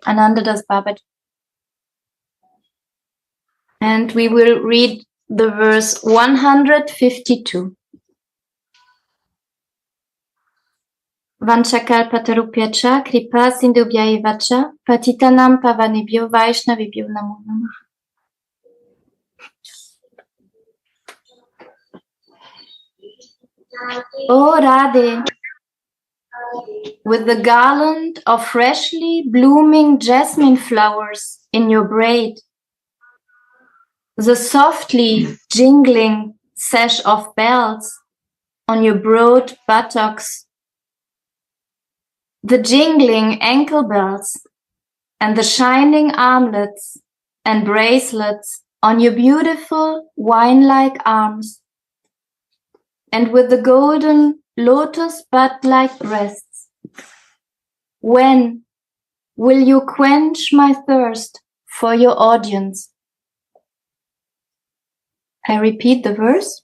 by Anandadas Babaji. And we will read the verse 152. Vanchakalpatarupyacha kripa sindhubhyaevacha patitanam pavanebhyo vaishnavibhyo namo namah. O Radhe, with the garland of freshly blooming jasmine flowers in your braid, the softly jingling sash of bells on your broad buttocks, the jingling ankle bells and the shining armlets and bracelets on your beautiful wine-like arms, and with the golden lotus bud-like breasts. When will you quench my thirst for your audience? I repeat the verse.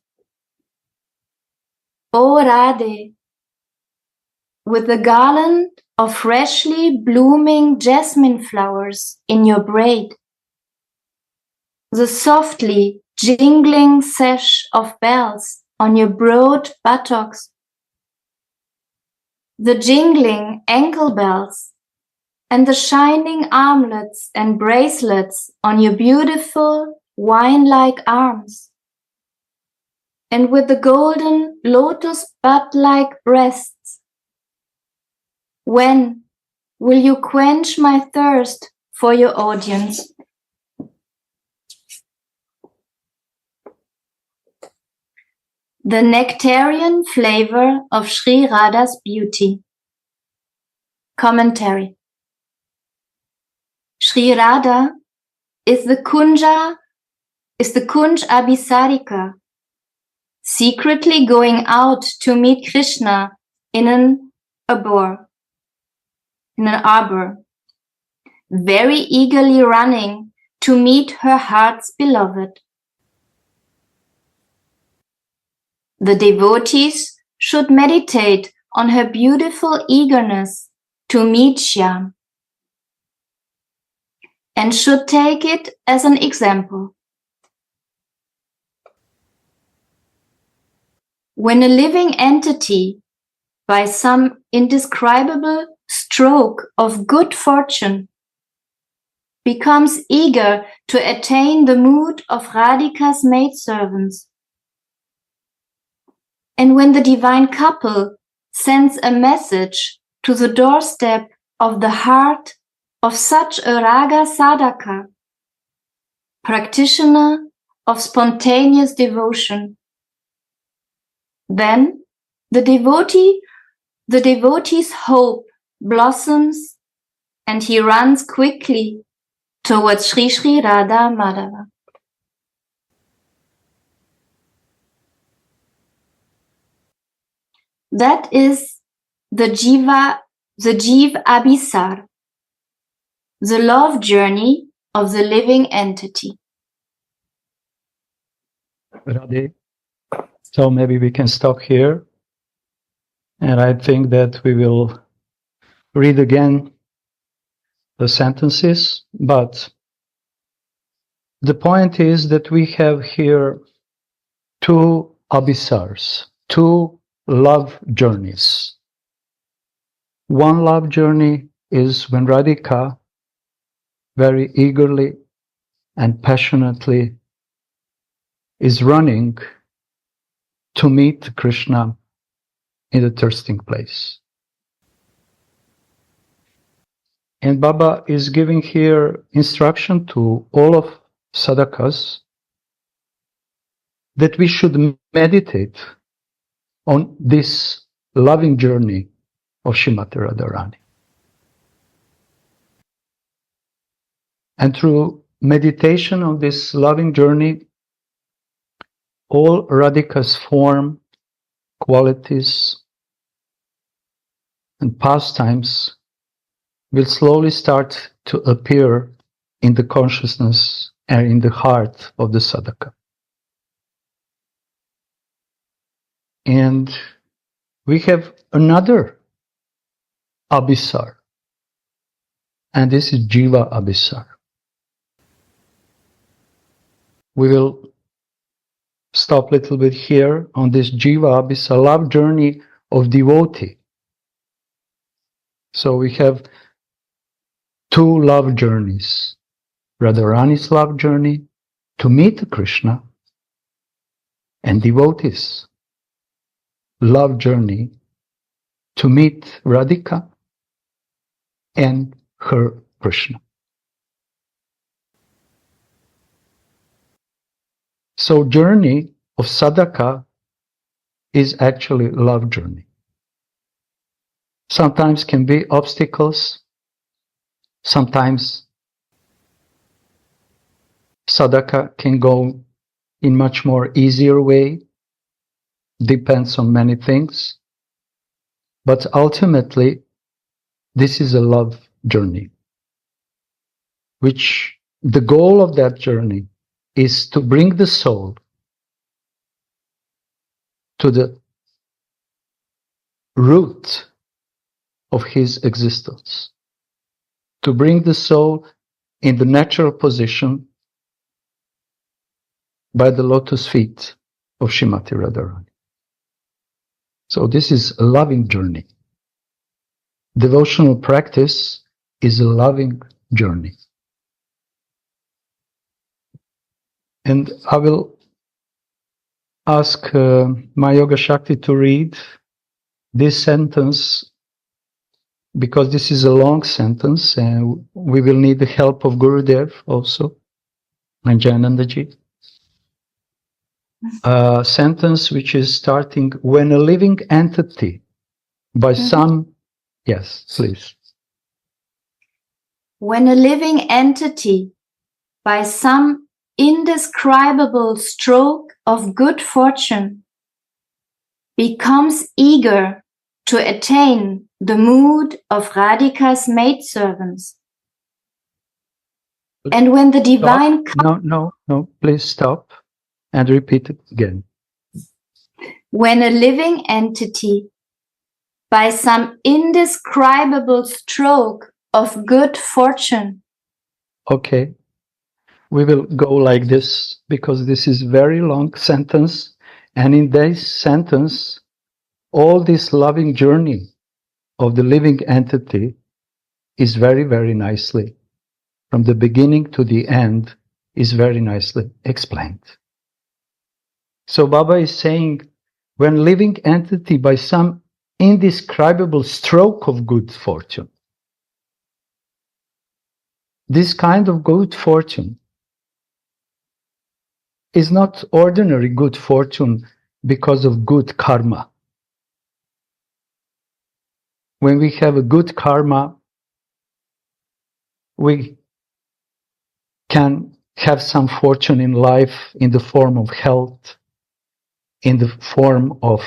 O Radhe, with the garland of freshly blooming jasmine flowers in your braid, the softly jingling sash of bells on your broad buttocks, the jingling ankle bells and the shining armlets and bracelets on your beautiful wine-like arms, and with the golden lotus bud-like breasts. When will you quench my thirst for your audience? The nectarian flavor of Sri Radha's beauty. Commentary. Sri Radha is the Kunj Abhisarika, secretly going out to meet Krishna in an arbor, very eagerly running to meet her heart's beloved. The devotees should meditate on her beautiful eagerness to meet Shyam and should take it as an example. When a living entity, by some indescribable stroke of good fortune, becomes eager to attain the mood of Radhika's maidservants, and when the divine couple sends a message to the doorstep of the heart of such a raga sadhaka, practitioner of spontaneous devotion, then the devotee's hope blossoms and he runs quickly towards Sri Sri Radha Madhava. That is the Jiv Abhisar, the love journey of the living entity. Radhe, so maybe we can stop here, and I think that we will read again the sentences, but the point is that we have here two abhisars, two love journeys. One love journey is when Radhika very eagerly and passionately is running to meet Krishna in the thirsting place. And Baba is giving here instruction to all of sadhakas that we should meditate on this loving journey of Srimati Radharani. And through meditation on this loving journey, all Radhika's form, qualities, and pastimes will slowly start to appear in the consciousness and in the heart of the sadhaka. And we have another abhisar, and this is Jiva Abhisar. We will stop a little bit here on this Jiva Abhisar, love journey of devotee. So we have two love journeys. Radharani's love journey to meet Krishna, and devotees' love journey to meet Radhika and her Krishna. So journey of sadhaka is actually love journey. Sometimes can be obstacles, sometimes sadhaka can go in much more easier way, depends on many things, but ultimately this is a love journey, which the goal of that journey is to bring the soul to the root of his existence, to bring the soul in the natural position by the lotus feet of Srimati Radharani. So this is a loving journey. Devotional practice is a loving journey. And I will ask my Yoga Shakti to read this sentence, because this is a long sentence and we will need the help of Gurudev also, and Jayanandaji. A sentence which is starting, when a living entity by some, yes, please. When a living entity by some indescribable stroke of good fortune becomes eager to attain the mood of Radhika's maidservants, and when the divine... No, please stop and repeat it again. When a living entity by some indescribable stroke of good fortune... Okay, we will go like this because this is very long sentence, and in this sentence all this loving journey of the living entity is very, very nicely, from the beginning to the end, is very nicely explained. So Baba is saying, when living entity by some indescribable stroke of good fortune, this kind of good fortune is not ordinary good fortune because of good karma. When we have a good karma, we can have some fortune in life in the form of health, in the form of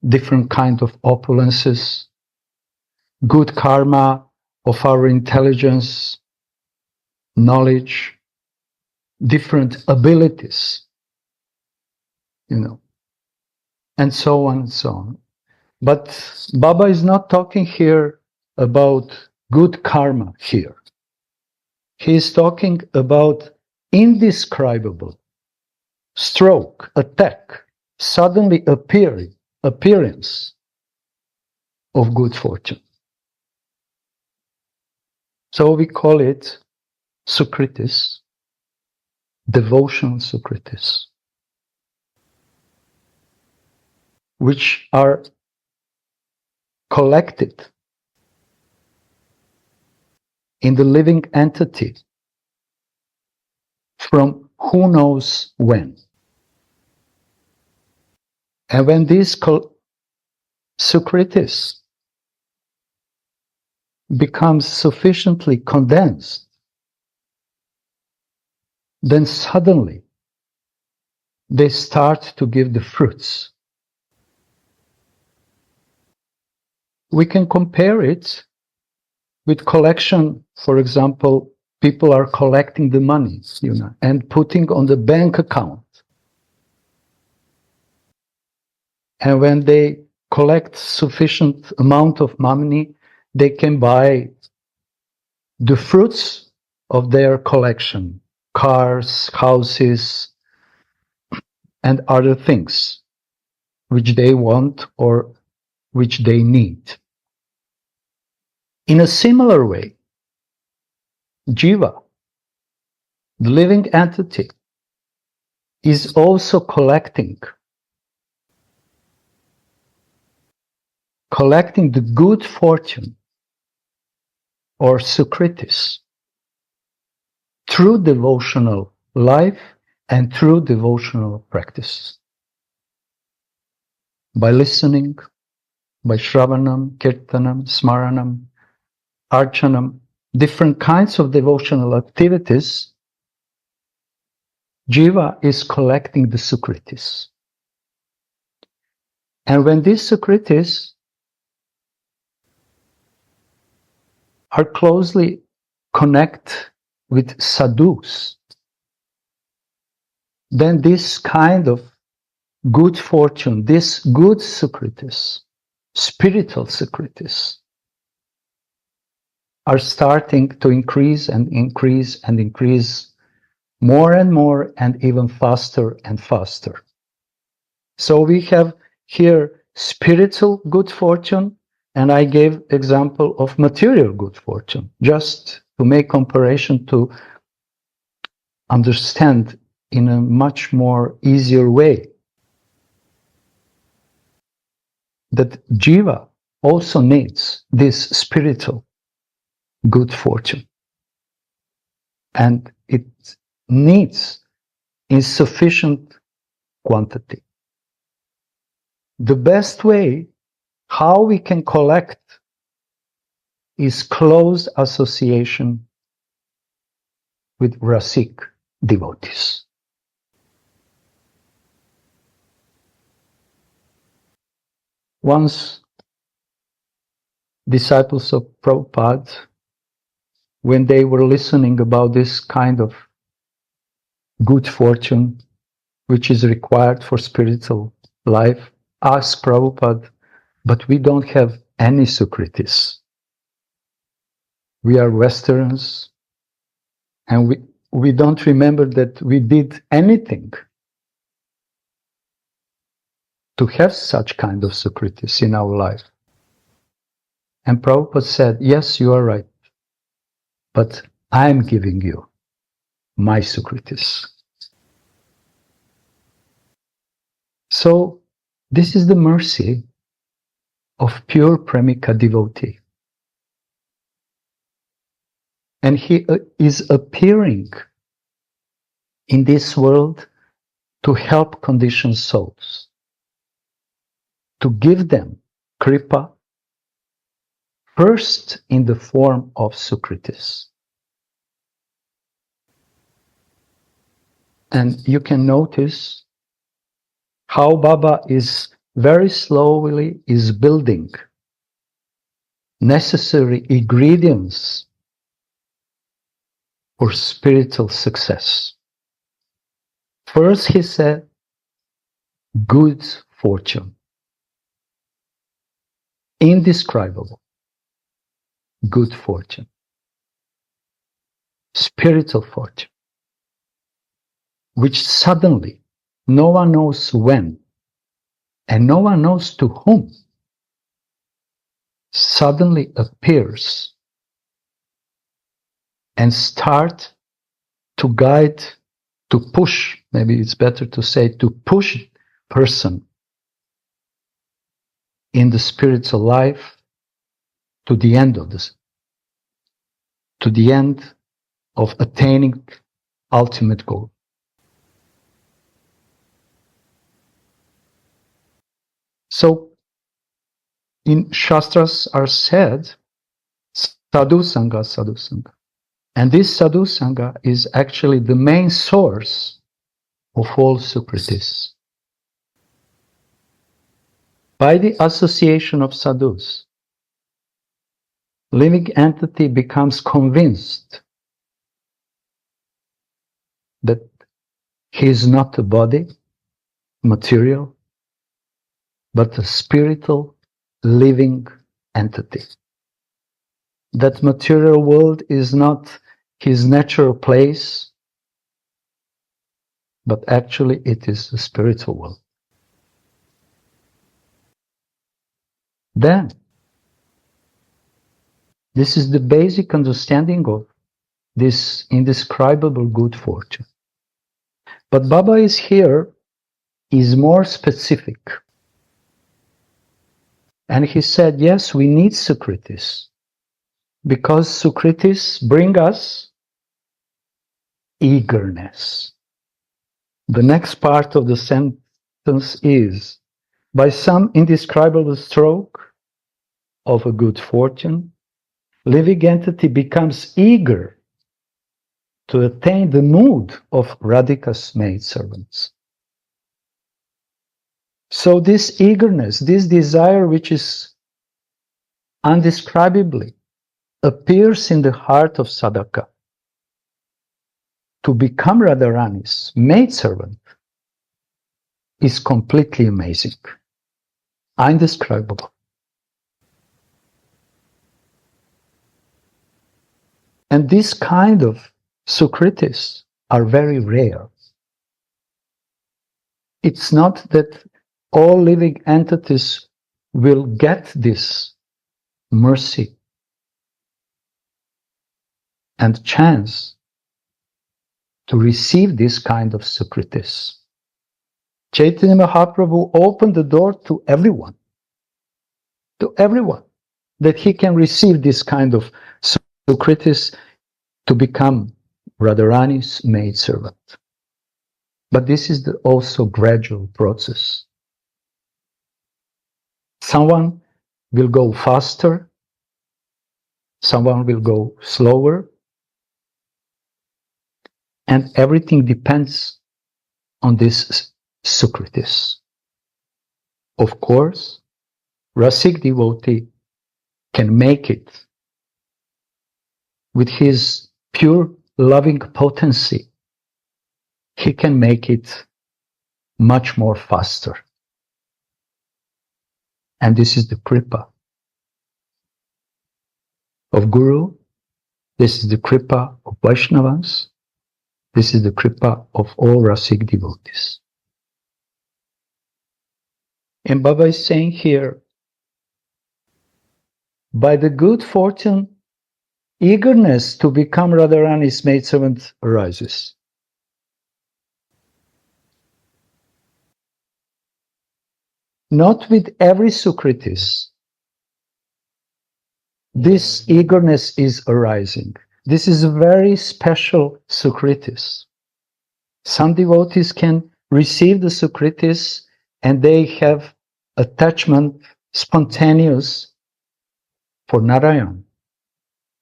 different kind of opulences, good karma of our intelligence, knowledge, different abilities, and so on and so on. But Baba is not talking here about good karma here. He is talking about indescribable stroke, attack, suddenly appearance of good fortune. So we call it sukritis, devotional sukritis, which are collected in the living entity from who knows when. And when these sukritis becomes sufficiently condensed, then suddenly they start to give the fruits. We can compare it with collection. For example, people are collecting the money, and putting on the bank account. And when they collect sufficient amount of money, they can buy the fruits of their collection, cars, houses, and other things which they want or which they need. In a similar way, Jiva, the living entity, is also collecting the good fortune or sukritis through devotional life and through devotional practice. By listening, by shravanam, kirtanam, smaranam, archanam, different kinds of devotional activities, Jiva is collecting the sukritis. And when these sukritis are closely connected with sadhus, then this kind of good fortune, this good sukritis, spiritual sukritis, are starting to increase and increase and increase more and more and even faster and faster. So we have here spiritual good fortune, and I gave example of material good fortune, just to make comparison to understand in a much more easier way that Jiva also needs this spiritual good fortune. And it needs in sufficient quantity. The best way how we can collect is close association with Rasic devotees. Once, disciples of Prabhupada, when they were listening about this kind of good fortune which is required for spiritual life, asked Prabhupada, but we don't have any sukritis. We are Westerns, and we don't remember that we did anything to have such kind of sukritis in our life. And Prabhupada said, yes, you are right, but I'm giving you my sukritis. So this is the mercy of pure Premika devotee. And he is appearing in this world to help conditioned souls, to give them kripa, first in the form of sukritis. And you can notice how Baba is very slowly is building necessary ingredients for spiritual success. First, he said, good fortune. Indescribable good fortune. Spiritual fortune. Which suddenly, no one knows when, and no one knows to whom, suddenly appears and start to guide, to push, maybe it's better to say, to push person in the spiritual life to the end of this, to the end of attaining ultimate goal. So in Shastras are said, sadhu sangha, sadhu sangha. And this sadhu sangha is actually the main source of all sukritis. By the association of sadhus, living entity becomes convinced that he is not a body, material, but a spiritual living entity. that material world is not his natural place, but actually it is the spiritual world. Then, this is the basic understanding of this indescribable good fortune. But Baba is here, is more specific. And he said, yes, we need Sukritis, because Sukritis bring us eagerness. The next part of the sentence is, by some indescribable stroke of a good fortune, living entity becomes eager to attain the mood of Radhika's maidservants. So this eagerness, this desire which is undescribably appears in the heart of Sadhaka to become Radharani's maidservant is completely amazing, indescribable. And this kind of Sukritis are very rare. It's not that all living entities will get this mercy and chance to receive this kind of Sukritis. Chaitanya Mahaprabhu opened the door to everyone, that he can receive this kind of Sukritis to become Radharani's maidservant. But this is also gradual process. Someone will go faster, someone will go slower, and everything depends on this Sukritis. Of course, Rasik devotee can make it with his pure loving potency. He can make it much more faster. And this is the Kripa of Guru, this is the Kripa of Vaishnavas, this is the Kripa of all Rasik devotees. And Baba is saying here, by the good fortune, eagerness to become Radharani's maidservant arises. Not with every Sukritis, this eagerness is arising. This is a very special Sukritis. Some devotees can receive the Sukritis and they have attachment spontaneous for Narayan,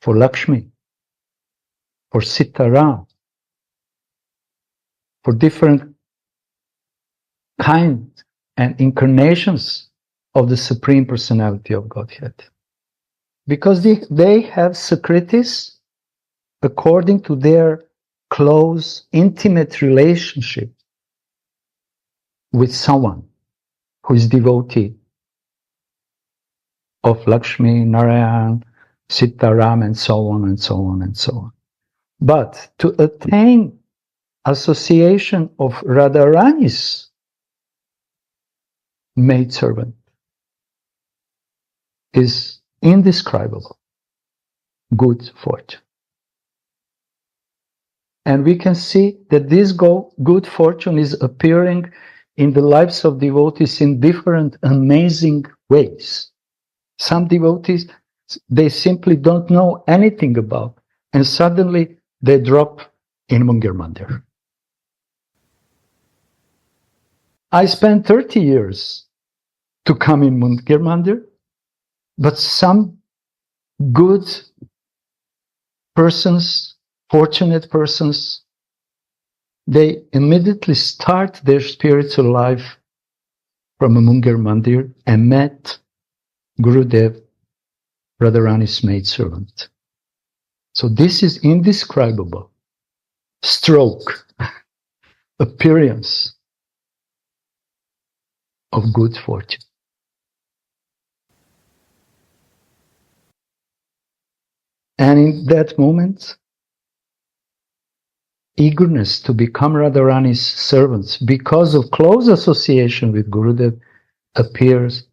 for Lakshmi, for Sitaram, for different kinds and incarnations of the Supreme Personality of Godhead. Because they have Sukritis according to their close, intimate relationship with someone who is devotee of Lakshmi, Narayan, Sitaram, and so on and so on and so on. But to attain association of Radharani's maidservant is indescribable good fortune. And we can see that this good fortune is appearing in the lives of devotees in different amazing ways. Some devotees, they simply don't know anything about, and suddenly they drop in Mungir Mandir. I spent 30 years to come in Mungir Mandir, but some good persons, fortunate persons, they immediately start their spiritual life from a Mungir Mandir and met Gurudev, Radharani's maidservant. So this is indescribable stroke, appearance of good fortune. And in that moment, eagerness to become Radharani's servants because of close association with Gurudev appears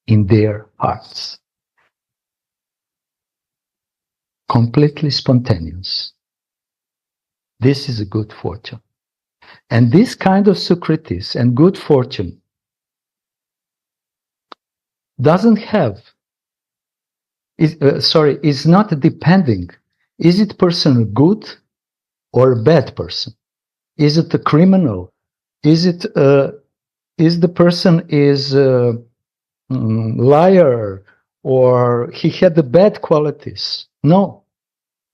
in their hearts. Completely spontaneous. This is a good fortune. And this kind of sukritis and good fortune doesn't have, is not depending. Is it person good or a bad person? Is it a criminal? Is the person is a liar or he had the bad qualities? No.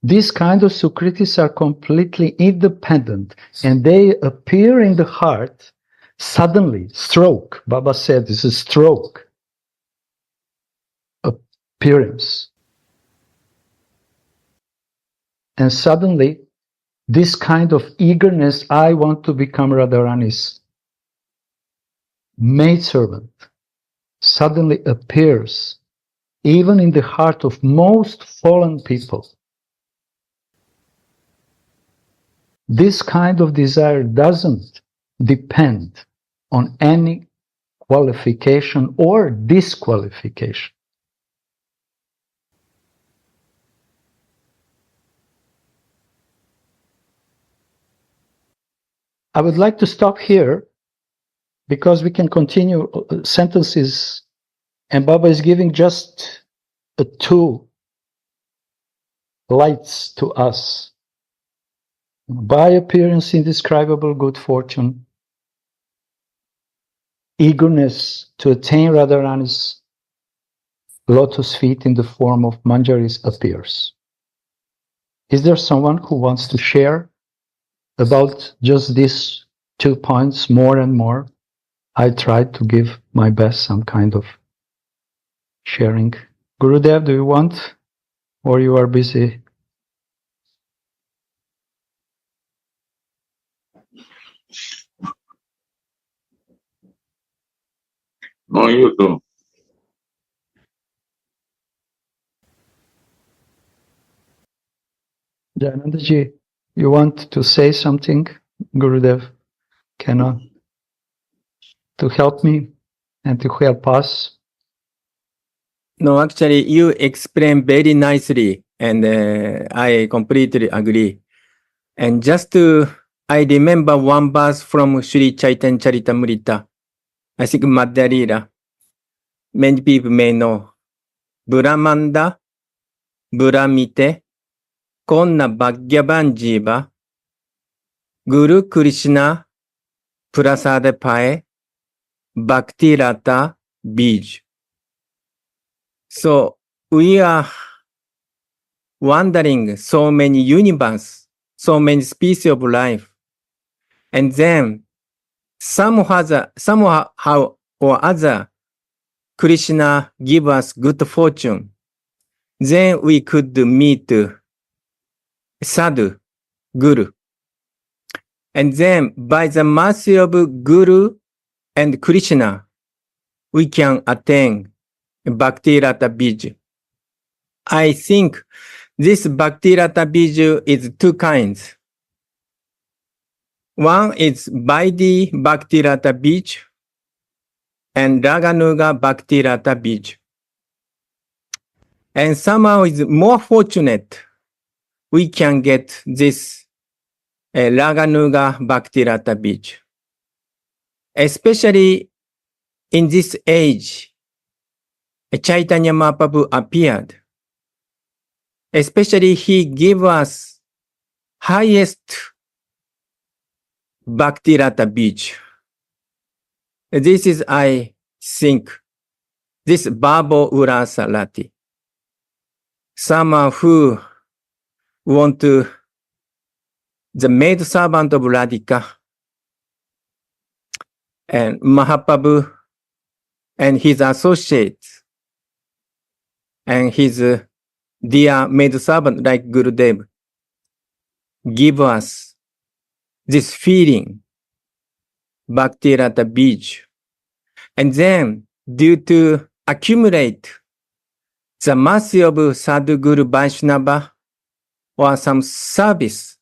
These kind of sukritis are completely independent and they appear in the heart suddenly. Stroke. Baba said this is stroke. Appearance. And suddenly this kind of eagerness, I want to become Radharani's maidservant, suddenly appears even in the heart of most fallen people. This kind of desire doesn't depend on any qualification or disqualification. I would like to stop here because we can continue sentences, and Baba is giving just two lights to us. By appearance, indescribable good fortune, eagerness to attain Radharani's lotus feet in the form of manjaris appears. Is there someone who wants to share about just these 2 points more and more? I tried to give my best, some kind of sharing. Gurudev, do you want? Or you are busy? No, you do. Janandaji, you want to say something? Gurudev cannot. To help me and to help us? No, actually, you explain very nicely, and I completely agree. And I remember one verse from Sri Chaitanya Charitamrita. I think Madhya. Many people may know. Brahmanda, Brahmite, Konna Bhagyavan Jiva, Guru Krishna, Prasada Pae, Bhakti Rata Bij. So we are wandering so many universe, so many species of life. And then somehow or other, Krishna give us good fortune. Then we could meet Sadhu, Guru. And then by the mercy of Guru and Krishna, we can attain Bhakti Rata Bij. I think this Bhakti Rata Bij is two kinds. One is Vaidhi Bhakti Rata Bij and Raganuga Bhakti Rata Bij. And somehow is more fortunate we can get this Raganuga Bhakti Rata Bij. Especially in this age, Chaitanya Mahaprabhu appeared. Especially he gave us highest Bhakti Rata Bij. This is, I think, this Babo Urasa Rati. Someone who want to, the maid servant of Radhika, and Mahaprabhu and his associates, and his dear maid servant like Gurudev, give us this feeling, Bhakti Rata Bij. And then, due to accumulate the mercy of Sadhguru Vaishnava or some service,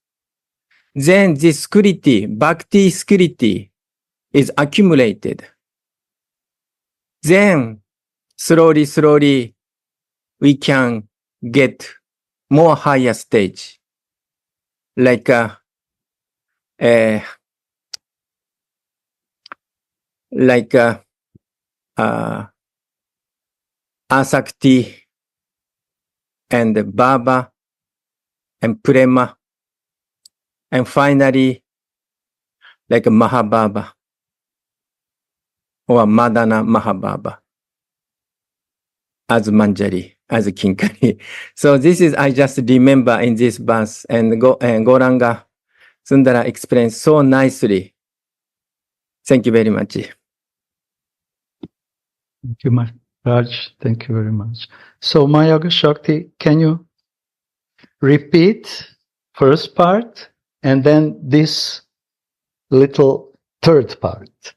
then this security, bhakti security, is accumulated. Then slowly, we can get more higher stage, like Asakti and Baba and Prema, and finally like Mahababa or Madana Mahababa as Manjari, as Kinkari. So this is, I just remember in this verse, and Gauranga Sundara explains so nicely. Thank you very much. Thank you, Maharaj. Thank you very much. So, Mayaga Shakti, can you repeat first part and then this little third part?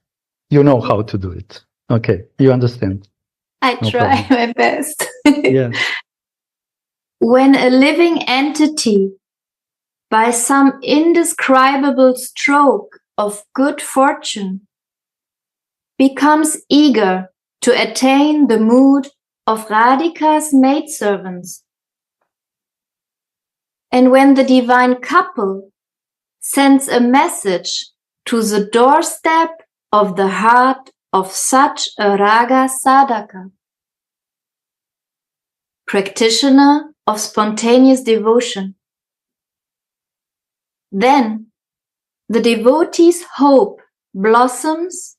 You know how to do it. Okay, you understand. I No try problem. my best. Yes. When a living entity, by some indescribable stroke of good fortune, becomes eager to attain the mood of Radhika's maidservants, and when the divine couple sends a message to the doorstep of the heart of such a Raga Sadhaka, practitioner of spontaneous devotion, then the devotee's hope blossoms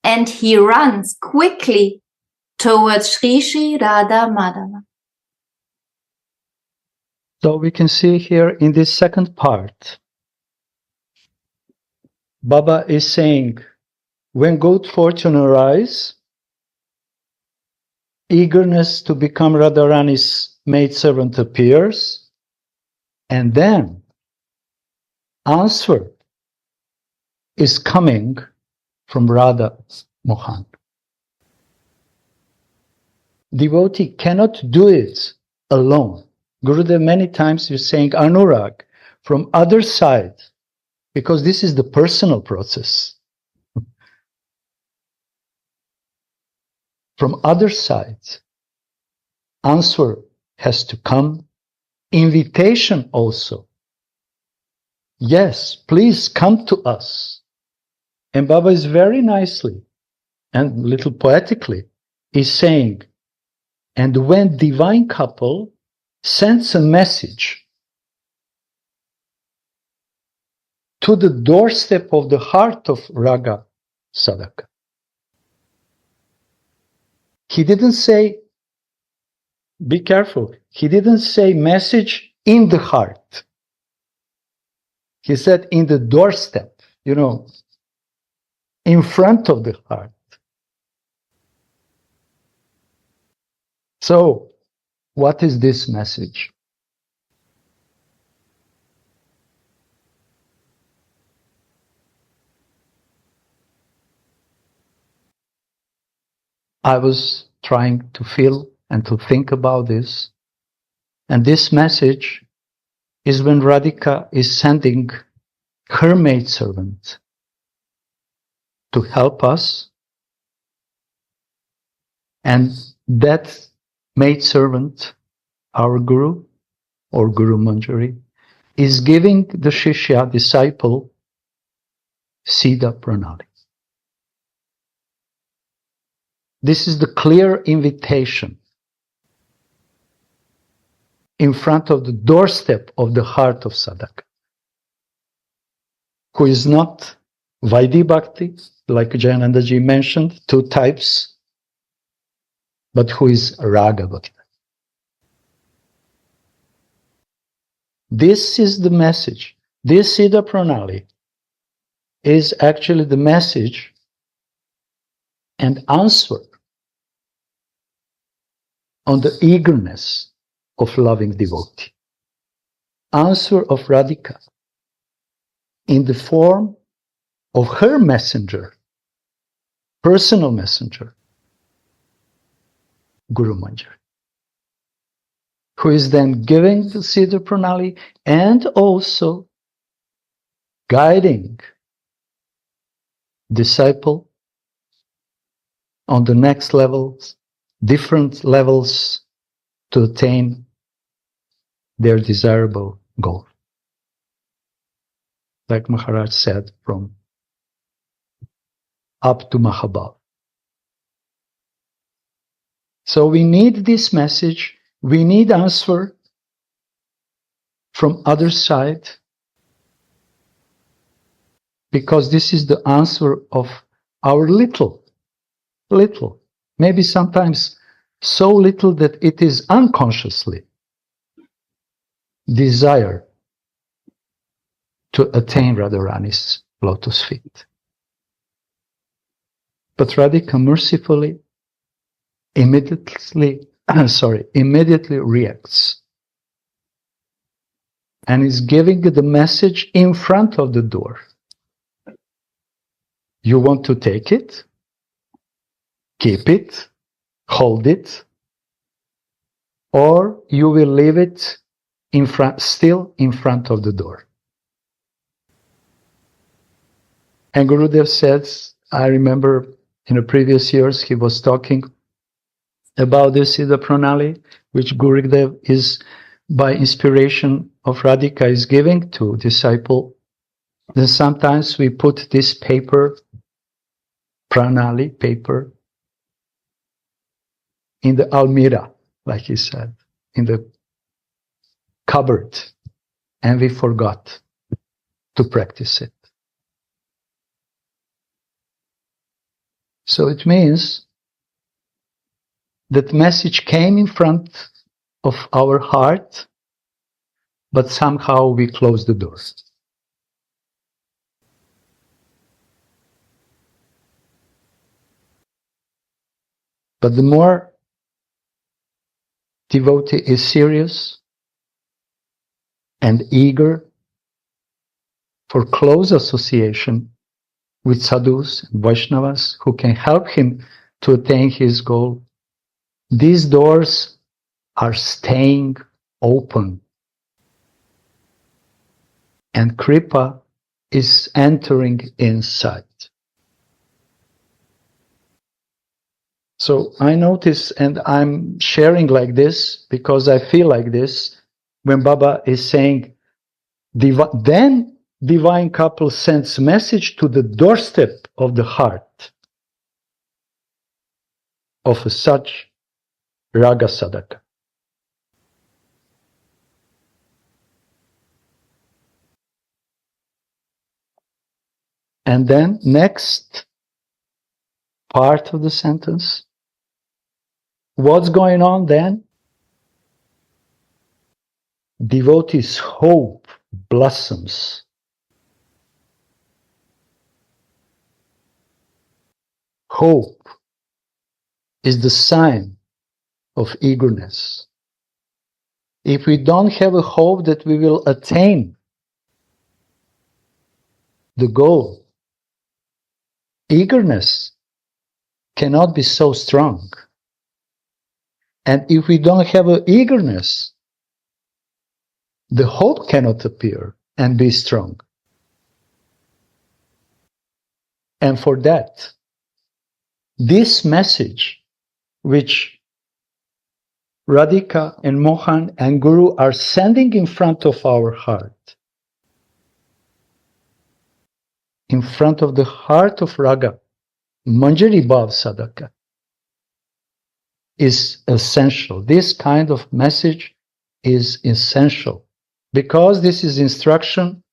and he runs quickly towards Shri Shri Radha Madhava. So we can see here in this second part, Baba is saying, when good fortune arises, eagerness to become Radharani's maidservant appears, and then answer is coming from Radha Mohan. Devotee cannot do it alone. Gurudev many times is saying Anurag from other side, because this is the personal process. From other sides, answer has to come, invitation also. Yes, please come to us. And Baba is very nicely and little poetically is saying, and when divine couple sends a message to the doorstep of the heart of Raga Sadhaka, he didn't say, be careful, he didn't say message in the heart. He said in the doorstep, in front of the heart. So, what is this message? I was trying to feel and to think about this. And this message is when Radhika is sending her maidservant to help us. And that maidservant, our Guru or Guru Manjari, is giving the Shishya disciple Siddha Pranali. This is the clear invitation in front of the doorstep of the heart of Sadhaka, who is not Vaidhi Bhakti, like Jayanandaji mentioned, two types, but who is Raga Bhakti. This is the message. This Siddha Pranali is actually the message and answer on the eagerness of loving devotee. Answer of Radhika in the form of her messenger, personal messenger, Guru Manjari. who is then giving the Siddha Pranali and also guiding disciple on the next levels, different levels to attain their desirable goal. Like Maharaj said, from up to Mahabhav. So we need this message, we need answer from other side, because this is the answer of our little, maybe sometimes so little that it is unconsciously desire to attain Radharani's lotus feet. But Radhika mercifully, immediately reacts and is giving the message in front of the door. You want to take it, keep it, hold it, or you will leave it in front, still in front of the door. And Gurudev says, I remember in the previous years he was talking about this Siddha Pranali, which Gurudev is by inspiration of Radhika is giving to disciple. Then sometimes we put this paper, Pranali paper, in the almirah, like he said, in the cupboard, and we forgot to practice it. So it means that message came in front of our heart, but somehow we closed the door. But the more devotee is serious and eager for close association with sadhus and Vaishnavas who can help him to attain his goal, these doors are staying open. And Kripa is entering inside. So I notice, and I'm sharing like this because I feel like this, when Baba is saying, then divine couple sends message to the doorstep of the heart of such raga sadhaka. And then next part of the sentence, what's going on then? Devotee's hope blossoms. Hope is the sign of eagerness. If we don't have a hope that we will attain the goal, eagerness cannot be so strong. And if we don't have an eagerness, the hope cannot appear and be strong. And for that, this message, which Radhika and Mohan and Guru are sending in front of our heart, in front of the heart of Raga, Manjari Bhav Sadhaka, is essential. This kind of message is essential because this is instruction,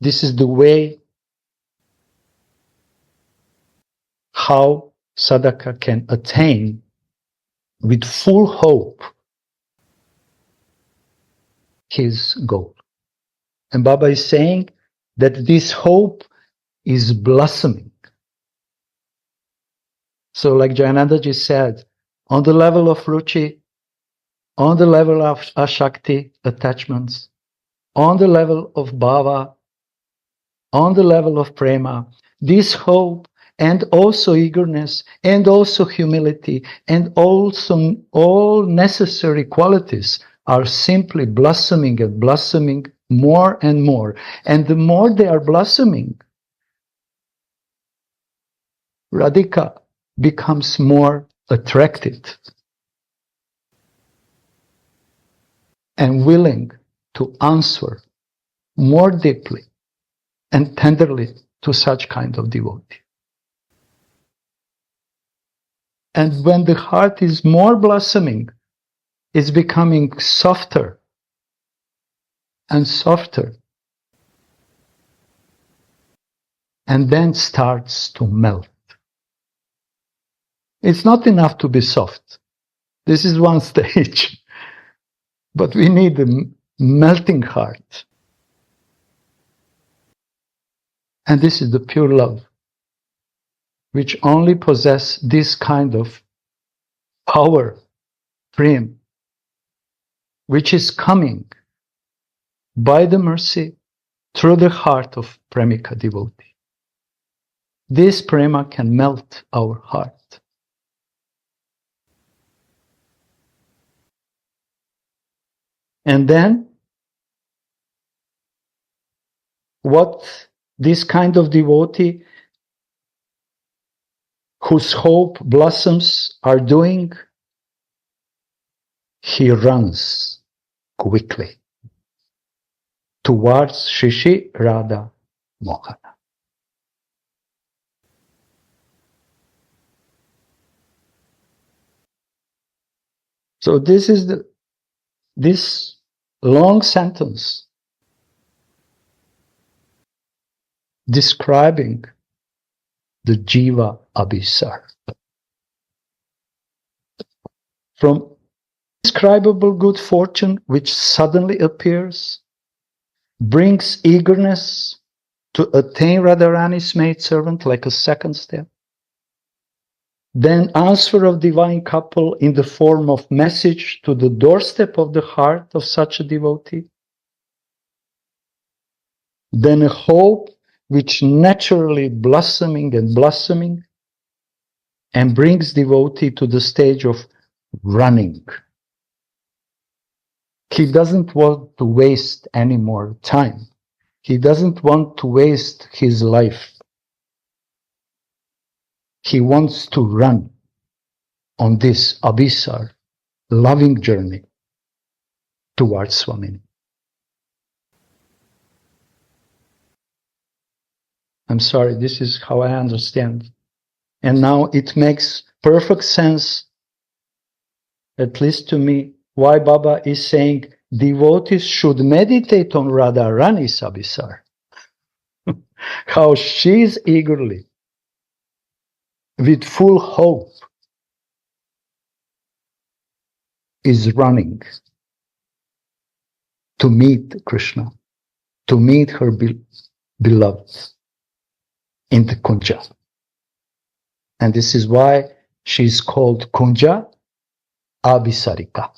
this is the way how sadhaka can attain with full hope his goal. And Baba is saying that this hope is blossoming. So like Jayanandaji said, on the level of Ruchi, on the level of Ashakti attachments, on the level of Bhava, on the level of Prema, this hope and also eagerness, and also humility, and also all necessary qualities are simply blossoming and blossoming more and more. And the more they are blossoming, Radhika becomes more attracted and willing to answer more deeply and tenderly to such kind of devotee. And when the heart is more blossoming, it's becoming softer and softer, and then starts to melt. It's not enough to be soft. This is one stage, but we need a melting heart. And this is the pure love, which only possess this kind of power, prem, which is coming by the mercy through the heart of premika devotee. This prema can melt our heart. And then, what this kind of devotee whose hope blossoms are doing, he runs quickly towards Shri Radha Mohana. So this is this long sentence describing the Jiva Abhisar. From indescribable good fortune which suddenly appears, brings eagerness to attain Radharani's maidservant like a second step. Then answer of divine couple in the form of message to the doorstep of the heart of such a devotee. Then a hope which naturally blossoming and blossoming and brings devotee to the stage of running. He doesn't want to waste any more time. He doesn't want to waste his life. He wants to run on this abhisar, loving journey towards Swamini. I'm sorry, this is how I understand. And now it makes perfect sense, at least to me, why Baba is saying devotees should meditate on Radharani's abhisar. How she is eagerly, with full hope, is running to meet Krishna, to meet her beloved in the Kunja. And this is why she is called Kunja Abhisarika.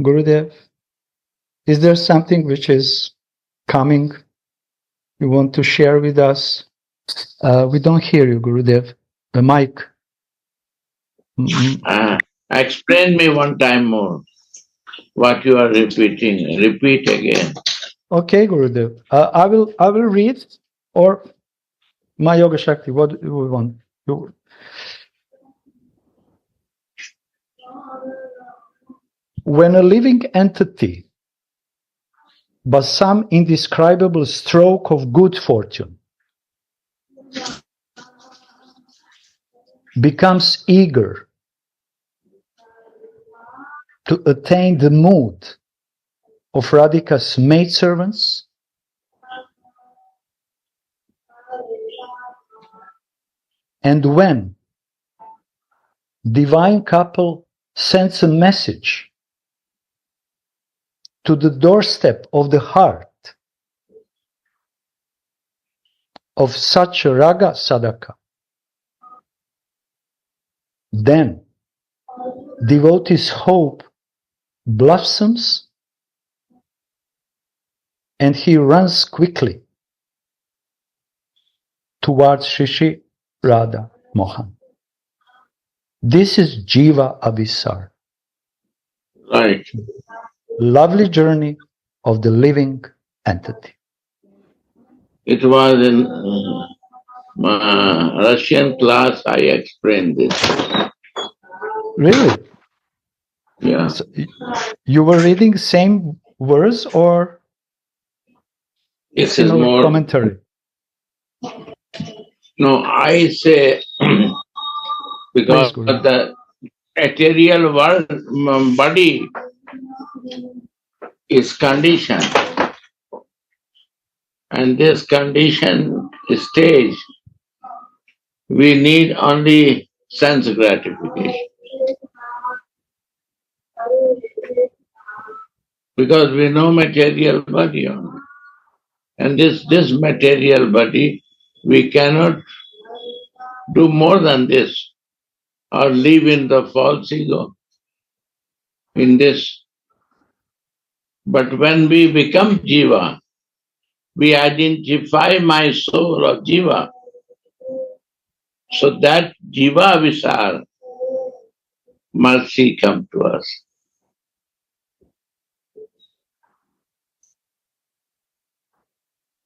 Gurudev, is there something which is coming you want to share with us? We don't hear you, Gurudev. The mic. Explain me one time more what you are repeating. Repeat again. Okay, Gurudev. I will read, or my Yoga Shakti. What do we want? When a living entity, by some indescribable stroke of good fortune, becomes eager to attain the mood of Radhika's maidservants, and when divine couple sends a message to the doorstep of the heart of such a raga sadhaka, then devotees' hope blossoms and he runs quickly towards Shri Radha Mohan. This is Jiva Abhisar. Right. Lovely journey of the living entity. It was in Russian class I explained this. Really? Yeah. So you were reading same verse or This is similar more commentary? No, I say because Please, Guru. the material world body is conditioned, and this conditioned stage we need only sense gratification. Because we know material body only. And this material body, we cannot do more than this or live in the false ego in this. But when we become Jiva, we identify my soul of Jiva. So that Jiva Visar mercy come to us.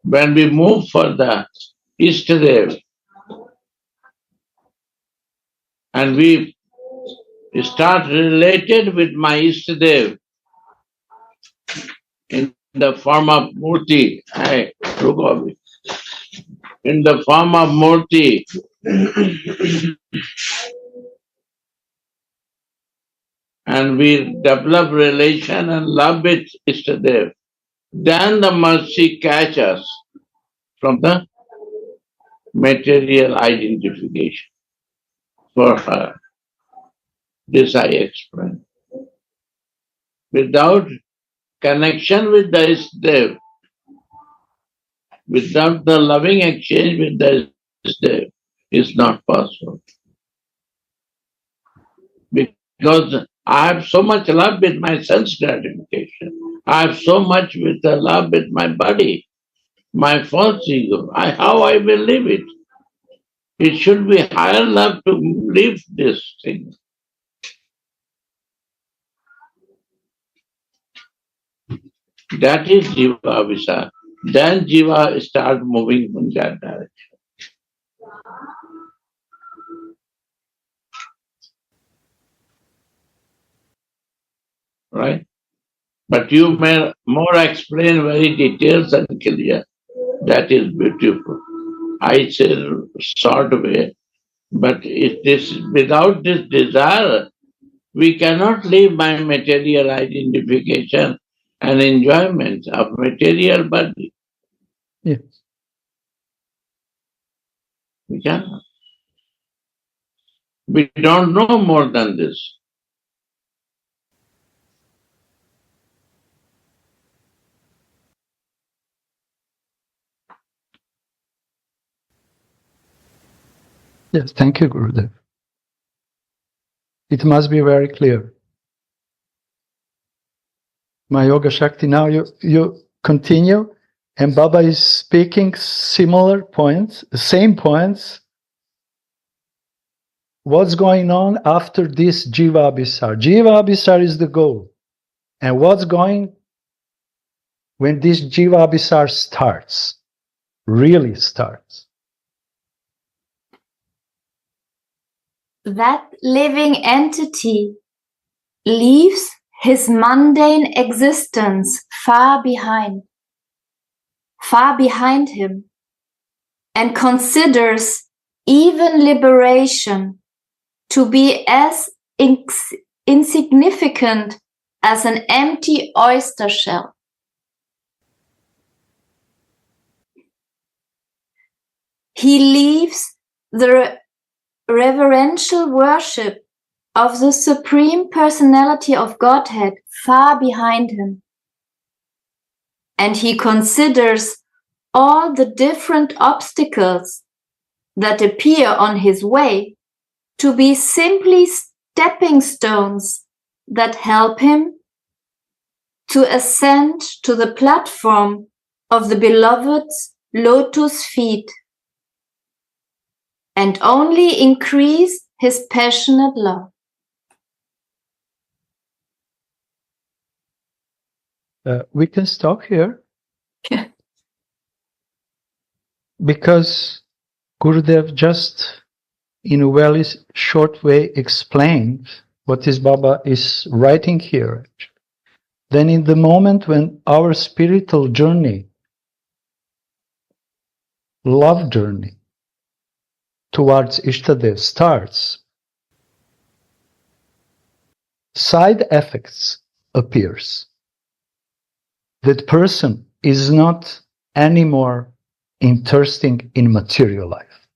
When we move for the Ishtadev and we start related with my Ishtadev in the form of Murti, in the form of Murti, and we develop relation and love with Ishtadev, then the mercy catches us from the material identification for her. This I explain. Without connection with the Ishtadev, without the loving exchange with the Ishtadev, it's not possible. Because I have so much love with my sense gratification. I have so much with the love with my body, my false ego. How I will live it? It should be higher love to live this thing. That is Jiva Visa. Then Jiva start moving in that direction. Right? But you may more explain very details and clear. That is beautiful. I say short way, but without this desire, we cannot live by material identification and enjoyment of material body. Yes. We cannot. We don't know more than this. Yes, thank you, Gurudev. It must be very clear. My Yoga Shakti, now you continue, and Baba is speaking similar points, same points. What's going on after this Jiva Abhisar? Jiva Abhisar is the goal. And what's going when this Jiva Abhisar starts, really starts? That living entity leaves his mundane existence far behind him, and considers even liberation to be as insignificant as an empty oyster shell. He leaves the reverential worship of the Supreme Personality of Godhead far behind him, and he considers all the different obstacles that appear on his way to be simply stepping stones that help him to ascend to the platform of the beloved's lotus feet and only increase his passionate love. We can stop here because Gurudev just in a very short way explained what is Baba is writing here. Then in the moment when our spiritual journey, love journey towards Ishtadev starts, side effects appears. That person is not anymore interested in material life.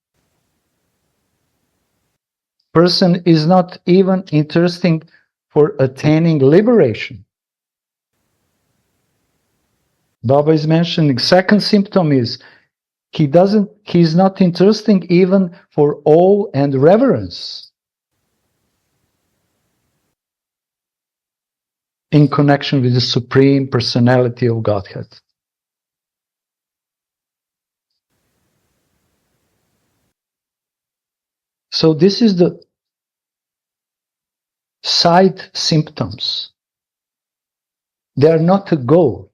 Person is not even interested for attaining liberation. Baba is mentioning second symptom is he's not interested even for awe and reverence in connection with the Supreme Personality of Godhead. So this is the side symptoms. They are not a goal.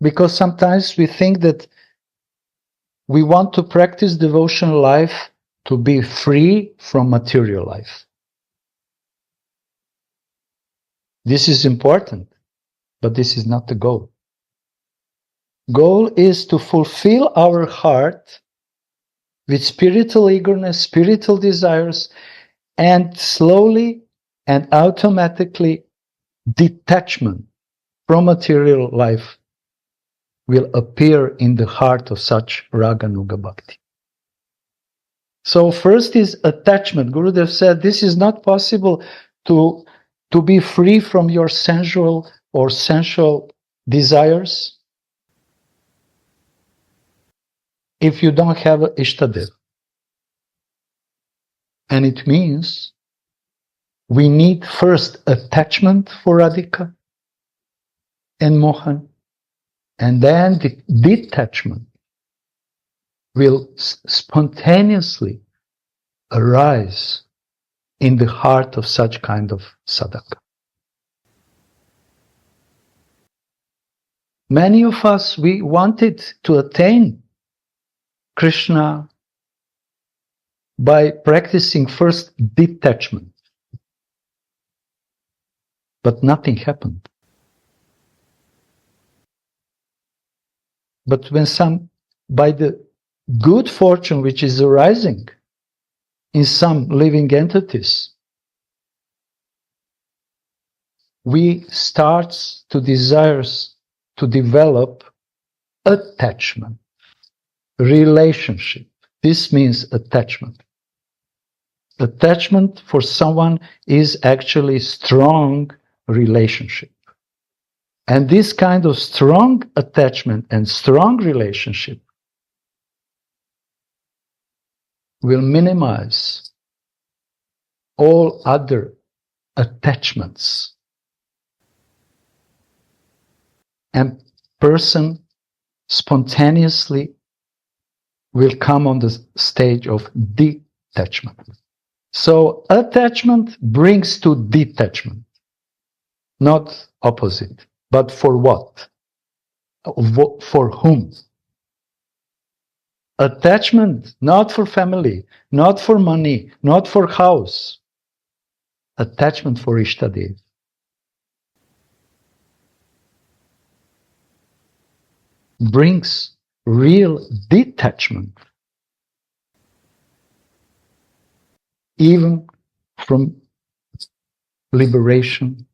Because sometimes we think that we want to practice devotional life to be free from material life. This is important, but this is not the goal. Goal is to fulfill our heart with spiritual eagerness, spiritual desires, and slowly and automatically detachment from material life will appear in the heart of such Raga Nuga Bhakti. So first is attachment. Gurudev said this is not possible to be free from your sensual or sensual desires if you don't have an Ishtadev. And it means we need first attachment for Radhika and Mohan, and then the detachment will spontaneously arise in the heart of such kind of sadhaka. Many of us, we wanted to attain Krishna by practicing first detachment. But nothing happened. But when by the good fortune which is arising in some living entities, we start to desire to develop attachment, relationship. This means attachment. Attachment for someone is actually strong relationship. And this kind of strong attachment and strong relationship will minimize all other attachments. And person spontaneously will come on the stage of detachment. So attachment brings to detachment, not opposite. But for what? For whom? Attachment, not for family, not for money, not for house. Attachment for Ishtadev. Brings real detachment, even from liberation,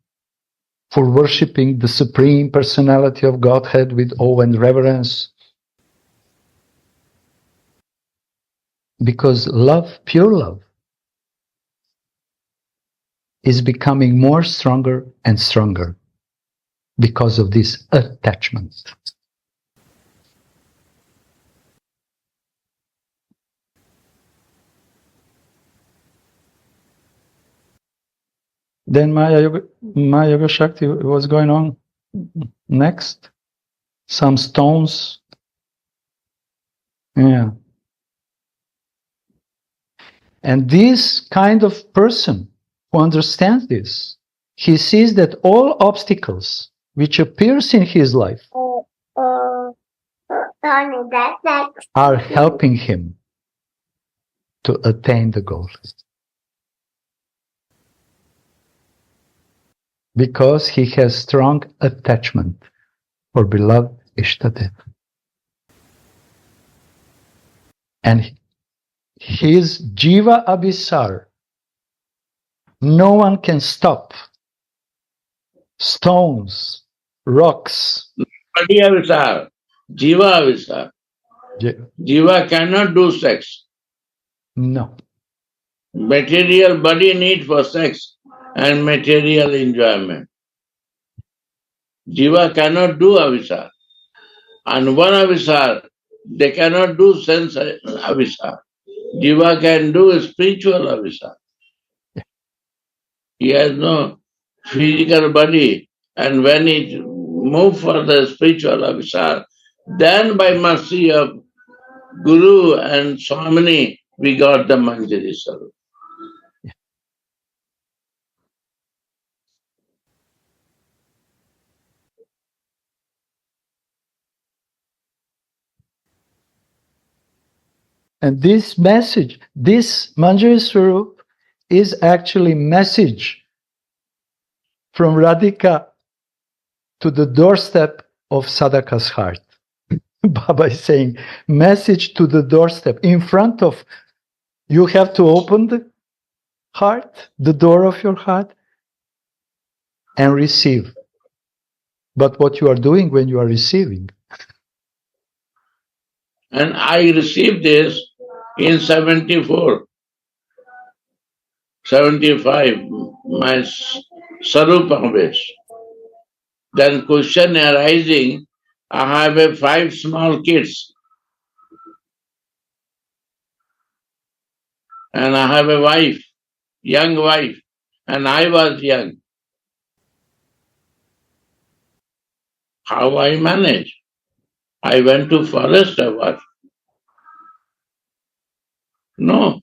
for worshipping the Supreme Personality of Godhead with awe and reverence. Because love, pure love, is becoming more stronger and stronger because of this attachment. Then Maya Yoga Shakti was going on next. Some stones. Yeah. And this kind of person who understands this, he sees that all obstacles which appears in his life are helping him to attain the goal. Because he has strong attachment for beloved Ishtadev. And his Jiva Abhisar, no one can stop. Stones, rocks. Body avisar, jiva avisar. Jiva cannot do sex. No. Material body need for sex and material enjoyment. Jiva cannot do avisar. And one avisar, they cannot do sense avisar. Jiva can do spiritual avisar. He has no physical body, and when he moves for the spiritual avisar, then by mercy of Guru and Swamini, we got the Manjari Sarup. And this message, this Manjari Swarup is actually message from Radhika to the doorstep of Sadaka's heart. Baba is saying, message to the doorstep. In front of, you have to open the heart, the door of your heart, and receive. But what you are doing when you are receiving. And I received this in 74, 75, my Sarupa. Then question arising, I have 5 small kids. And I have a wife, young wife, and I was young. How I manage? I went to forest or what? No.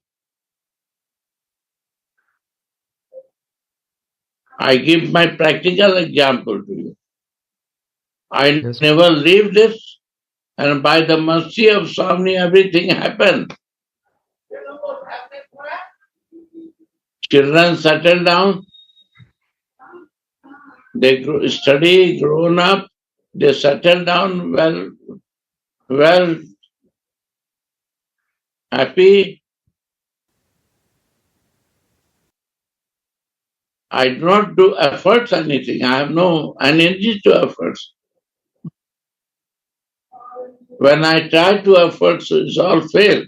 I give my practical example to you. I never leave this, and by the mercy of Swami, everything happened. Children settle down, they study, grown up, they settle down well, happy. I do not do efforts anything. I have no energy to efforts. When I try to efforts, it's all fail.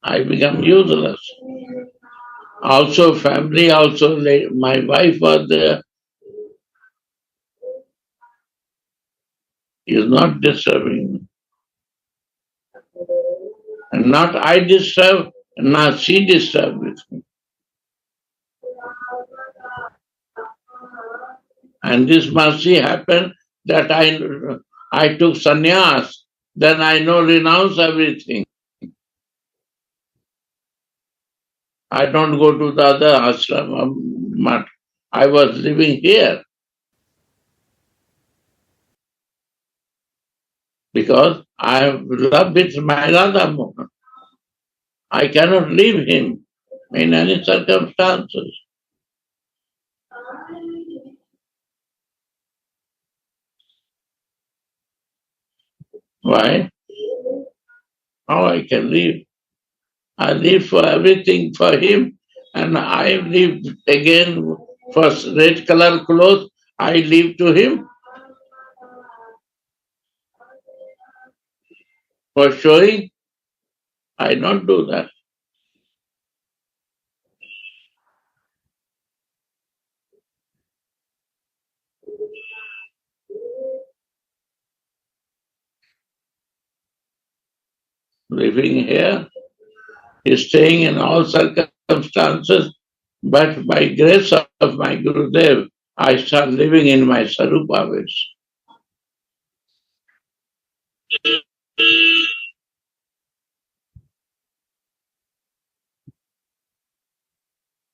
I become useless. Also family, also my wife was there. He is not disturbing me. And not I disturb, not she disturbed with me. And this mercy happened that I took sannyas, then I renounce everything. I don't go to the other ashram. I was living here. Because I have love with my Radha Mohan. I cannot leave him in any circumstances. Why? How I can leave? I live for everything for him, and I live again for red color clothes. I live to him for showing. I don't do that. Living here, staying in all circumstances, but by grace of my Gurudev, I start living in my Sarupa ways.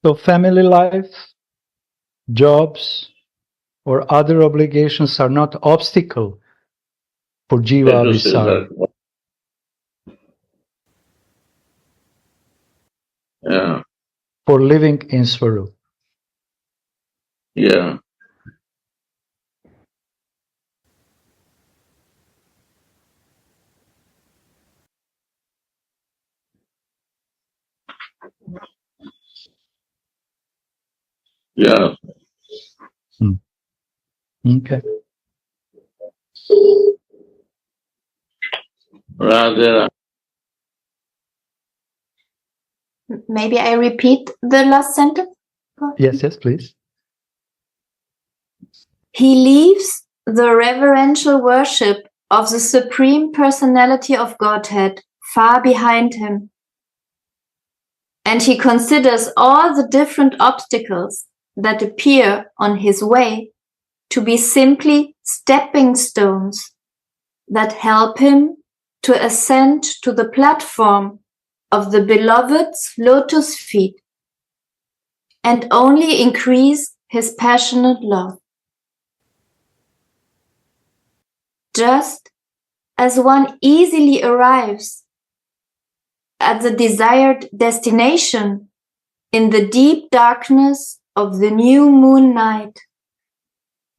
So family life, jobs, or other obligations are not obstacle for Jiva To say Abhisar. that. Yeah, For living in Swarup. yeah. Yeah. Okay. Radha. Maybe I repeat the last sentence? Yes, please. He leaves the reverential worship of the Supreme Personality of Godhead far behind him, and he considers all the different obstacles that appear on his way to be simply stepping stones that help him to ascend to the platform of the beloved's lotus feet and only increase his passionate love. Just as one easily arrives at the desired destination in the deep darkness of the new moon night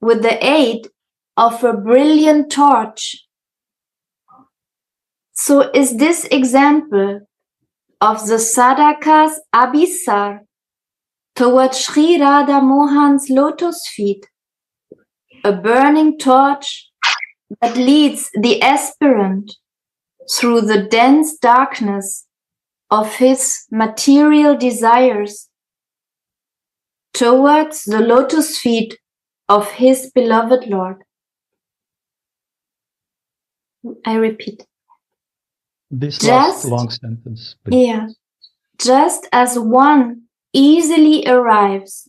with the aid of a brilliant torch, so is this example of the sadhaka's abhisar toward Sri Radha Mohan's lotus feet, a burning torch that leads the aspirant through the dense darkness of his material desires towards the lotus feet of his beloved Lord. I repeat. This last long sentence, please. Yeah. Just as one easily arrives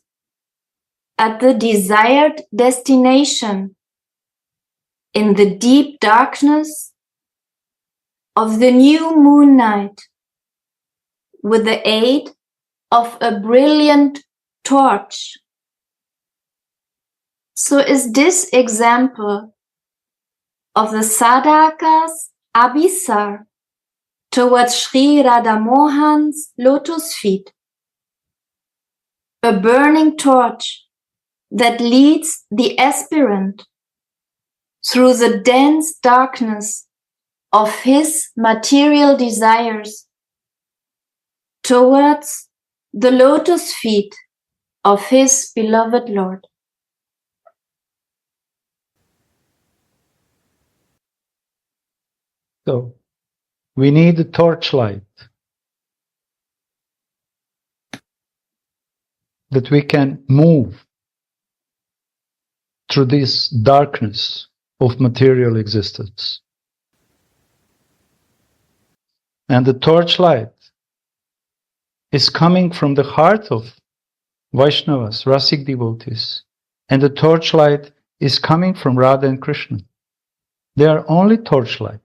at the desired destination in the deep darkness of the new moon night with the aid of a brilliant torch, so is this example of the sadhaka's abhisar towards Sri Radha Mohan's lotus feet, a burning torch that leads the aspirant through the dense darkness of his material desires towards the lotus feet of his beloved Lord. So we need a torchlight that we can move through this darkness of material existence. And the torchlight is coming from the heart of Vaishnavas, Rasic devotees. And the torchlight is coming from Radha and Krishna. They are only torchlight.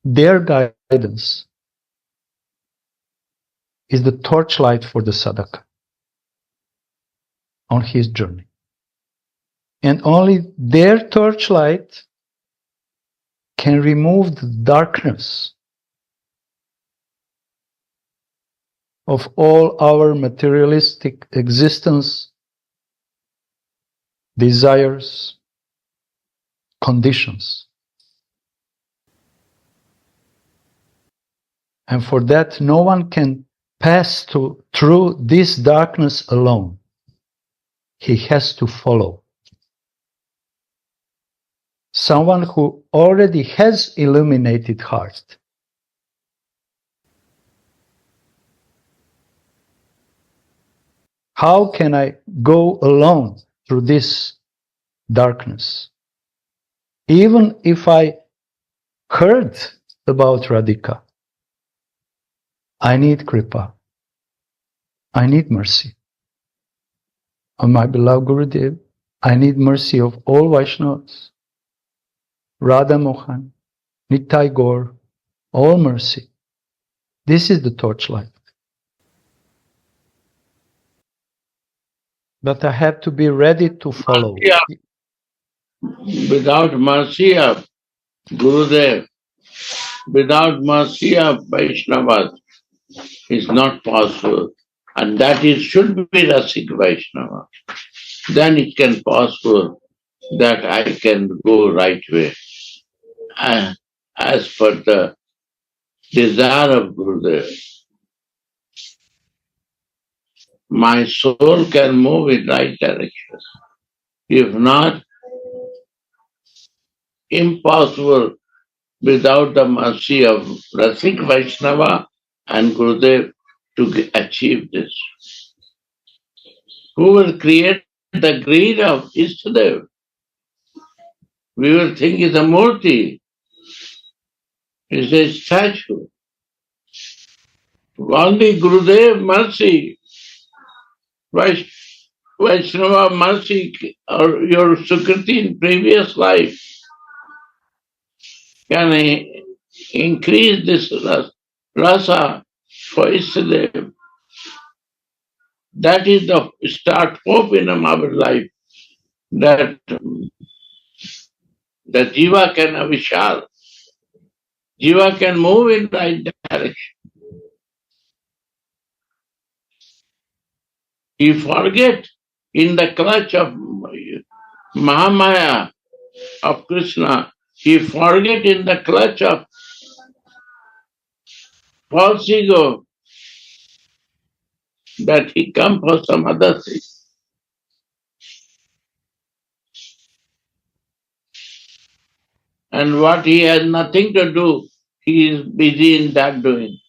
Their guidance is the torchlight for the sadhaka on his journey. And only their torchlight can remove the darkness of all our materialistic existence, desires, conditions. And for that, no one can pass through this darkness alone. He has to follow someone who already has illuminated heart. How can I go alone through this darkness? Even if I heard about Radhika. I need Kripa. I need mercy. On my beloved Gurudev, I need mercy of all Vaishnavas. Radha Mohan, Nitai Gaur, all mercy. This is the torchlight. But I have to be ready to follow. Without mercy of Gurudev, without mercy of Vaishnavas, is not possible. And that is should be Rasik Vaishnava. Then it can possible that I can go right way. As per the desire of Gurudev. My soul can move in right direction. If not, impossible without the mercy of Rasik Vaishnava and Gurudev to achieve this. Who will create the greed of Ishtadev? We will think it's a murti, it's a statue. Only Gurudev mercy, Vaishnava mercy, or your Sukriti in previous life can increase this rasa for Ishtadev. That is the start hope in our life, that the jiva can avishal. Jiva can move in right direction. He forget in the clutch of Mahamaya of Krishna. He forget in the clutch of false ego that he come for some other thing. And what he has nothing to do, he is busy in that doing.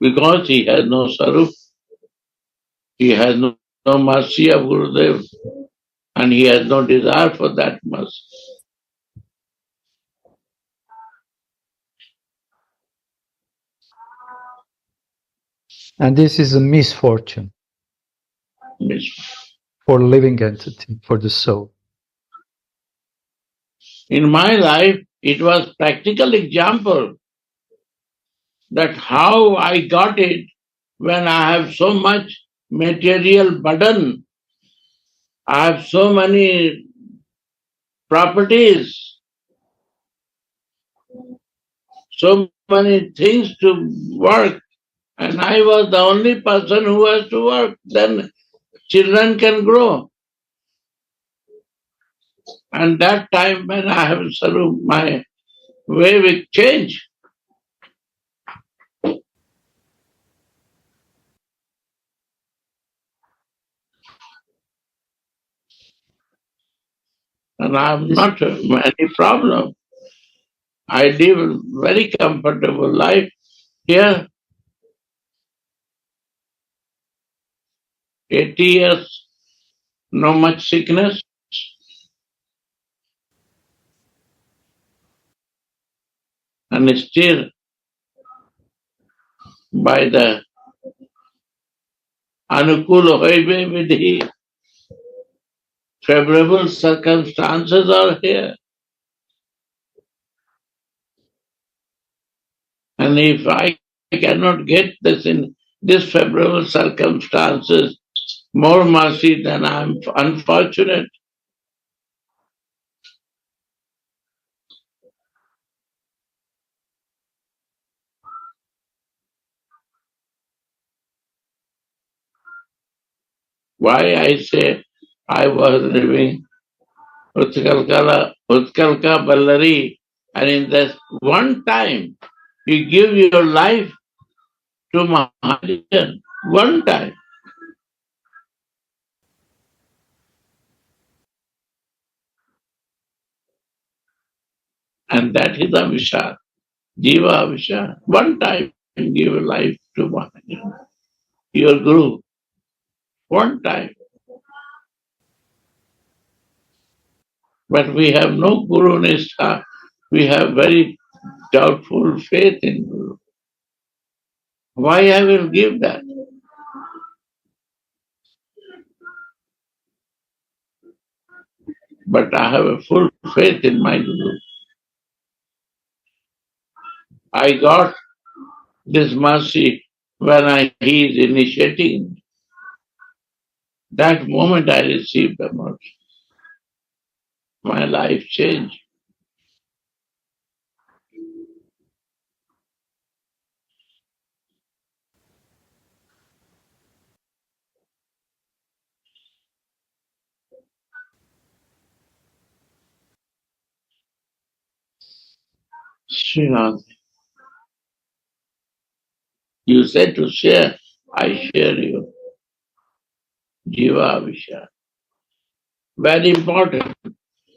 Because he has no sarup, he has no mercy of Gurudev, and he has no desire for that mercy. And this is a misfortune for living entity, for the soul. In my life, it was practical example that how I got it when I have so much material burden. I have so many properties, so many things to work, and I was the only person who has to work. Then children can grow. And that time when I have sarup, my way will change. And I have not any problem. I live a very comfortable life here. 80 years, no much sickness. And still, by the Anukula Hoibe Vidhi, favorable circumstances are here. And if I cannot get this in this favorable circumstances, more mercy, then I am unfortunate. Why I say I was living Utkalka Ballari, and in this one time you give your life to Mahajan. One time. And that is Avishar. Jiva Avishar. One time give life to one, your Guru. One time. But we have no Guru Nishtha. We have very doubtful faith in Guru. Why I will give that? But I have a full faith in my Guru. I got this mercy when he is initiating me. That moment I received the mercy. My life changed. Srinath, you said to share, I share you. Jiva Vishya. Very important,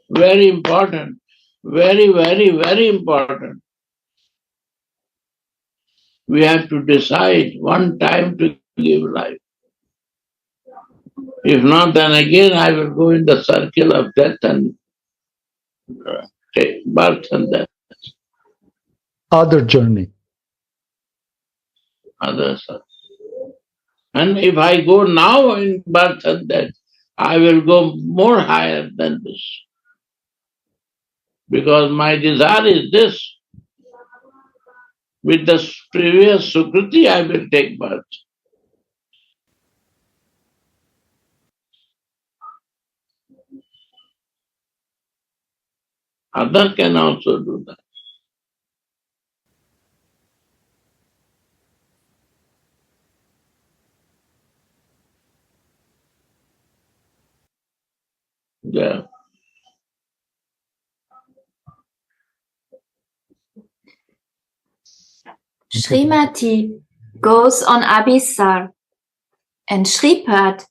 very important, very, very, very important. We have to decide one time to give life. If not, then again I will go in the circle of death and take birth and death. Other journey. Other circle. And if I go now in birth and death, I will go more higher than this. Because my desire is this. With the previous Sukriti, I will take birth. Other can also do that. Yeah. Srimati goes on Abhisar, and Shripad,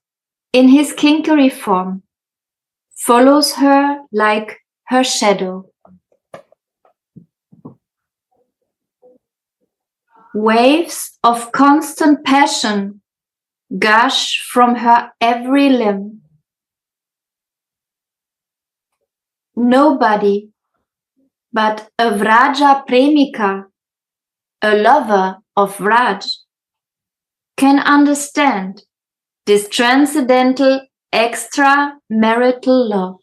in his kinkery form, follows her like her shadow. Waves of constant passion gush from her every limb. Nobody but a Vraja Premika, a lover of Vraj, can understand this transcendental extramarital love.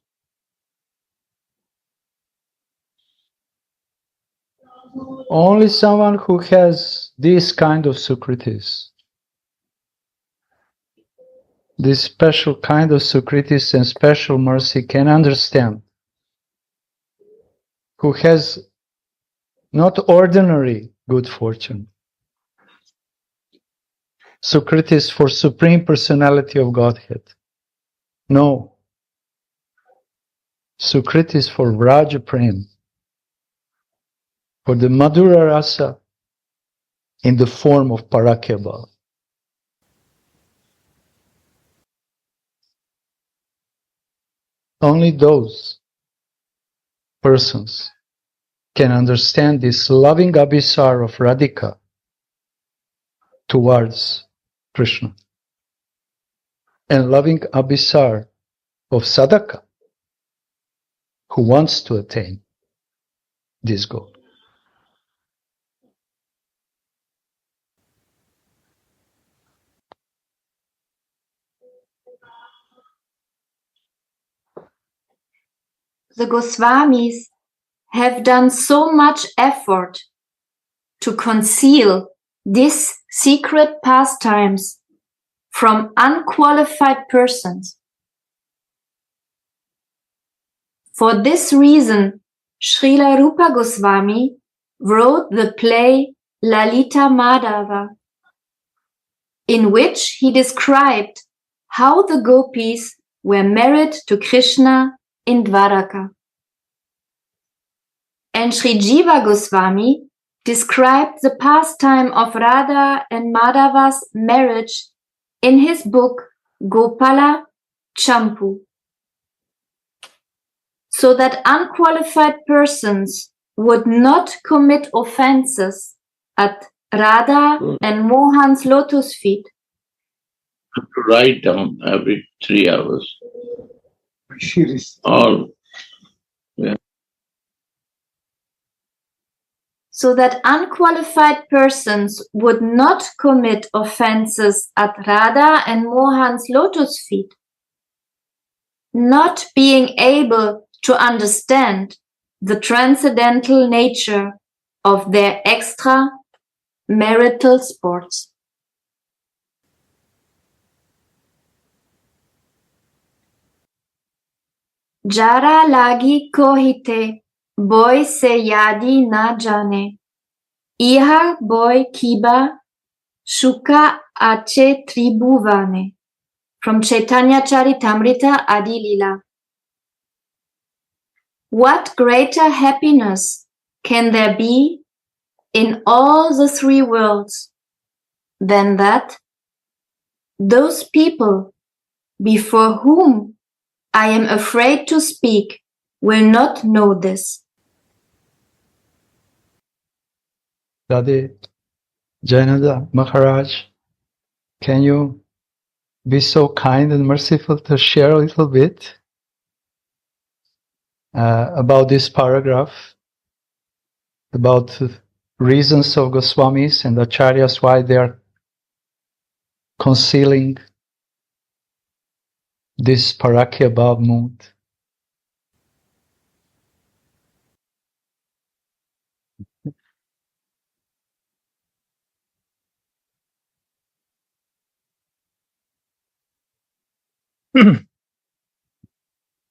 Only someone who has this kind of Sukritis, this special kind of Sukritis and special mercy can understand. Who has not ordinary good fortune. Sukritis for Supreme Personality of Godhead. No. Sukritis for Vraja Prem. For the Madhura Rasa in the form of Parakyabha. Only those persons can understand this loving abhisar of Radhika towards Krishna and loving abhisar of Sadhaka who wants to attain this goal. The Goswamis have done so much effort to conceal these secret pastimes from unqualified persons. For this reason, Srila Rupa Goswami wrote the play Lalita Madhava, in which he described how the gopis were married to Krishna in Dwaraka. And Sri Jiva Goswami described the pastime of Radha and Madhava's marriage in his book Gopala Champu, so that unqualified persons would not commit offenses at Radha and Mohan's lotus feet, To write down every 3 hours. All. so that unqualified persons would not commit offenses at Radha and Mohan's lotus feet, not being able to understand the transcendental nature of their extra marital sports. Jara lagi kohite, boy se yadi na jane. Iha boy kiba, shuka ache tribhuvane. From Chaitanya Charitamrita Adi Lila. What greater happiness can there be in all the 3 worlds than that those people before whom I am afraid to speak will not know this? Radhe, Jayananda Maharaj, can you be so kind and merciful to share a little bit about this paragraph, about reasons of Goswamis and Acharyas why they are concealing this parakya bhav mood?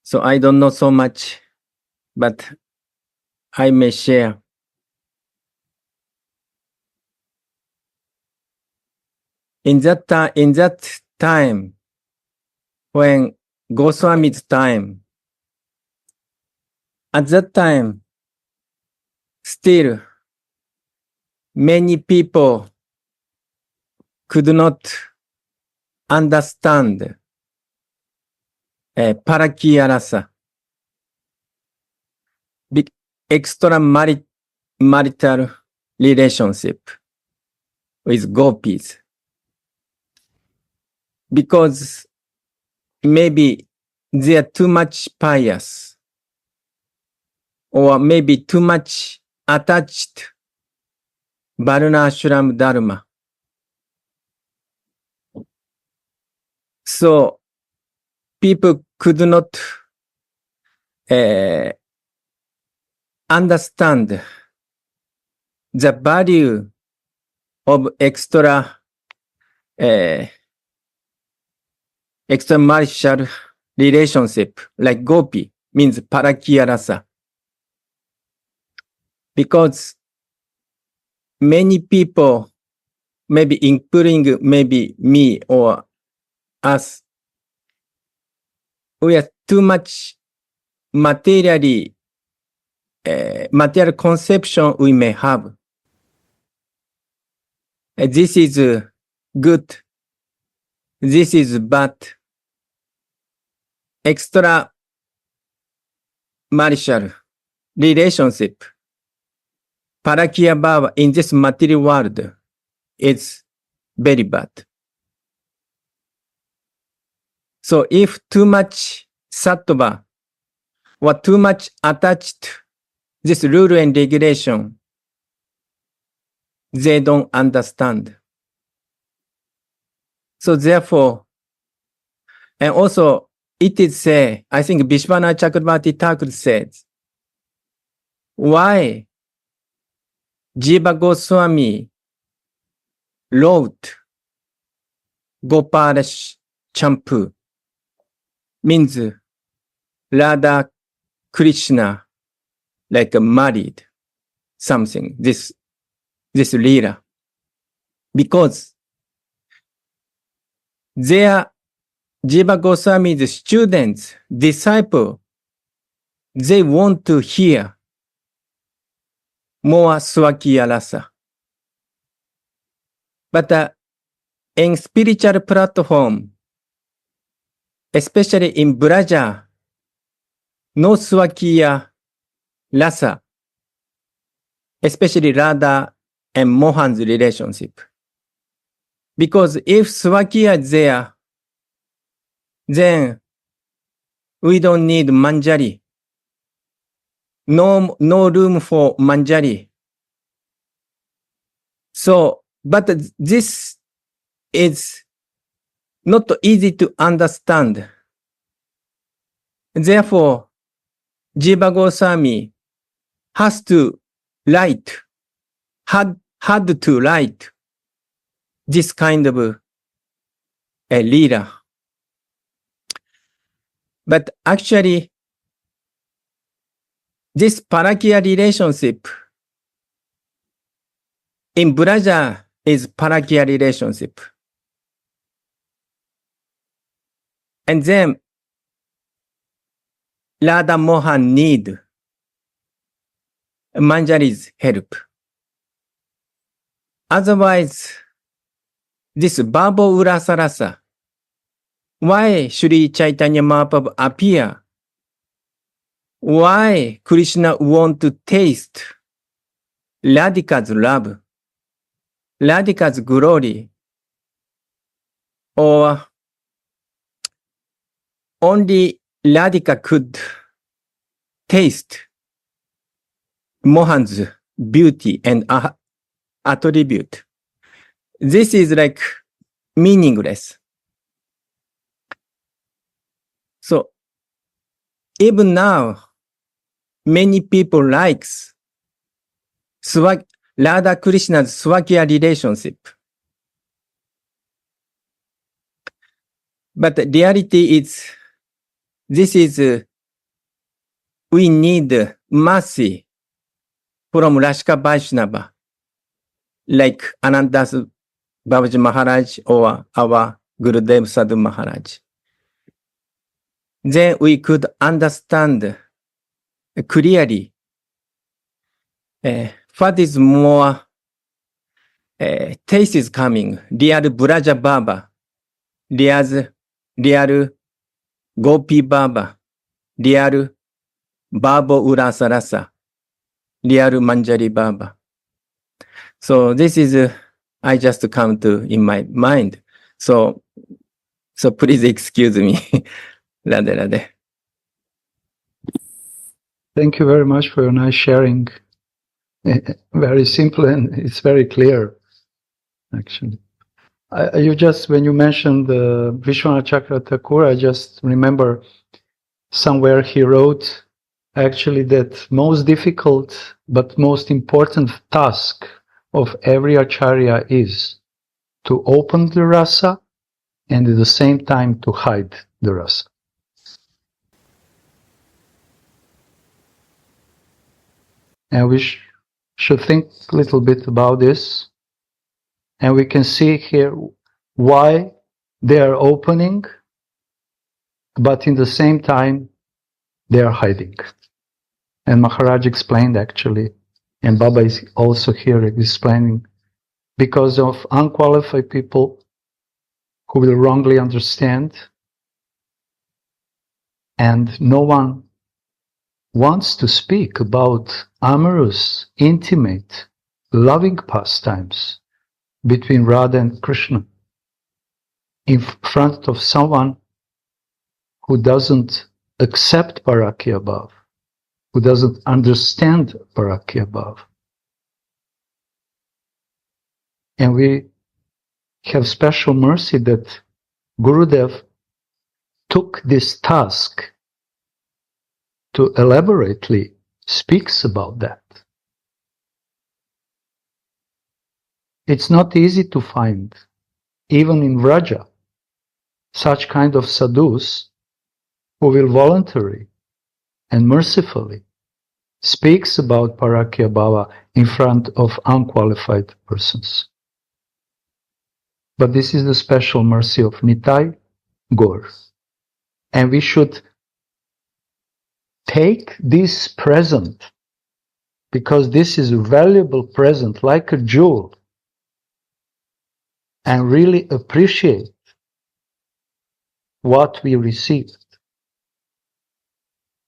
So I don't know so much, but I may share. In that time, when Goswami's time, at that time, still many people could not understand parakya rasa, extramarital relationship with gopis, because maybe they are too much pious, or maybe too much attached Varna Ashram Dharma. So people could not understand the value of extramarital relationship, like gopi, means parakya rasa. Because many people, maybe including maybe me or us, we are too much material conception we may have. This is good. This is bad. Extra marital relationship, parakya bhava in this material world is very bad. So if too much sattva or too much attached this rule and regulation, they don't understand. So therefore, and also it is said, I think Vishwanath Chakravarti Thakur said, why Jiva Goswami wrote Gopala Champu, means Radha Krishna like married something, this Leela. Because their Jiva Goswami's students, disciples, they want to hear more Swakya Rasa. But in spiritual platform, especially in Braja, no Swakya Rasa especially Radha and Mohan's relationship. Because if Swakya is there, then we don't need Manjari. No room for Manjari. So, but this is not easy to understand. Therefore, Jiva Goswami has to write, had to write this kind of a leela. But actually, this Parakya relationship in Braja is Parakya relationship. And then Radha Mohan need Manjari's help. Otherwise, this Babo Rasa Rasa, why Sri Chaitanya Mahaprabhu appear? Why Krishna want to taste Radhika's love, Radhika's glory, or only Radhika could taste Mohan's beauty and attribute. This is like meaningless. So even now, many people likes Radha Krishna's Swakya relationship. But the reality is, this is, we need mercy from Rashka Vaishnava, like Anandas Babaji Maharaj or our Gurudev Sadhu Maharaj. Then we could understand clearly what is more taste is coming, real Braja Baba, real Gopi Baba, real Babo Urasa Rasa, real Manjari Baba. So this is, I just come to in my mind. So please excuse me. Radhe Radhe. Thank you very much for your nice sharing. Very simple and it's very clear, actually. When you mentioned Vishwanath Chakra Thakur, I just remember somewhere he wrote actually that most difficult but most important task of every acharya is to open the rasa and at the same time to hide the rasa. And we should think a little bit about this. And we can see here why they are opening, but in the same time, they are hiding. And Maharaj explained actually, and Baba is also here explaining, because of unqualified people who will wrongly understand, and no one wants to speak about amorous, intimate, loving pastimes between Radha and Krishna in front of someone who doesn't accept Parakya Bhav, who doesn't understand Parakya Bhav. And we have special mercy that Gurudev took this task to elaborately speaks about that. It's not easy to find, even in Vraja, such kind of sadhus who will voluntarily and mercifully speaks about Parakya Bhava in front of unqualified persons. But this is the special mercy of Nitai Gaur. And we should take this present, because this is a valuable present, like a jewel, and really appreciate what we received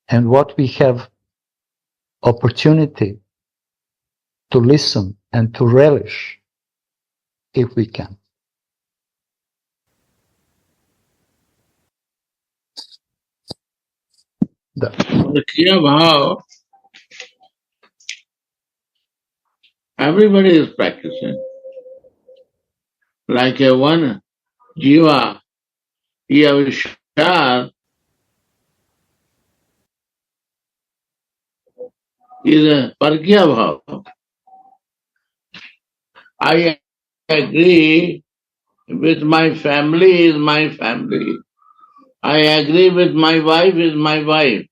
and what we have opportunity to listen and to relish if we can. Parkya bhav, everybody is practicing. Like a one jiva, Yavishar is a Parkya bhav. I agree with my family is my family. I agree with my wife is my wife.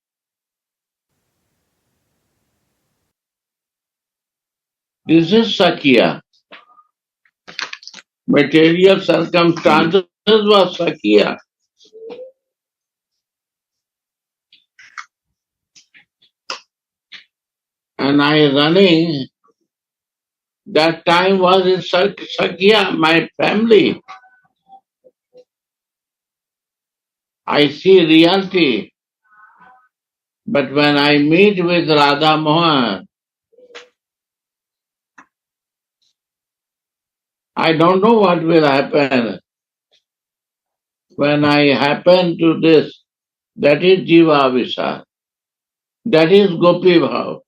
This is Sakya. Material circumstances was Sakya. And I running, that time was in Sakya, my family. I see reality. But when I meet with Radha Mohan, I don't know what will happen. When I happen to this, that is Jiva Avisa. That is Gopi Bhav.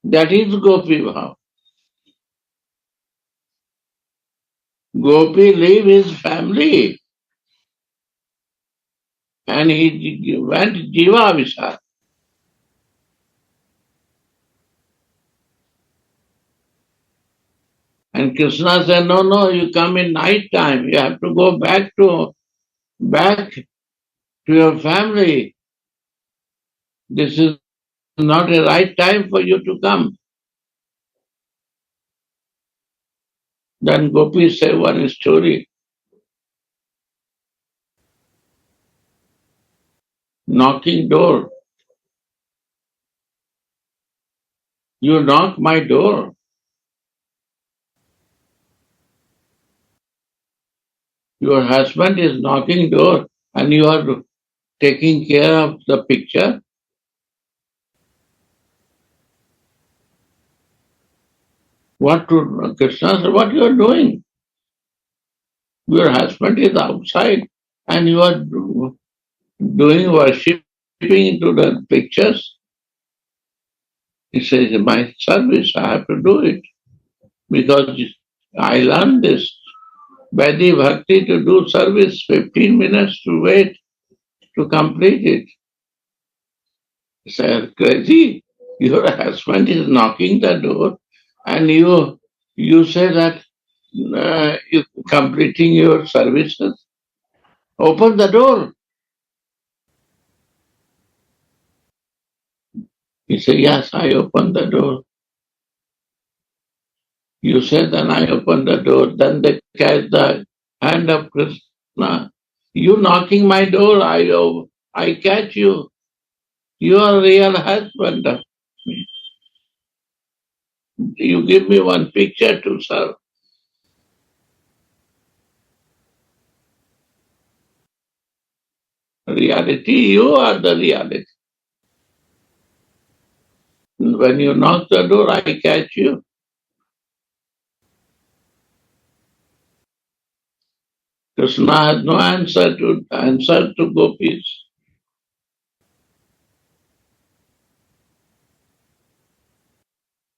That is Gopi Bhav. Gopi leave his family and he went Jiva Avisa. And Krishna said, no, you come in night time. You have to go back to your family. This is not a right time for you to come. Then Gopi said one story. Knocking door. You knock my door. Your husband is knocking door and you are taking care of the picture. Krishna said, what you are doing? Your husband is outside and you are doing worshipping into the pictures. He says, my service, I have to do it. Because I learned this. Vaidhi Bhakti to do service, 15 minutes to wait to complete it. He said, crazy. Your husband is knocking the door and you say that you're completing your services. Open the door. He said, yes, I opened the door. You said, then I opened the door. Then they catch the hand of Krishna. You knocking my door, I catch you. You are real husband of me. You give me one picture to serve. Reality, you are the reality. When you knock the door, I catch you. Krishna has no answer to gopis.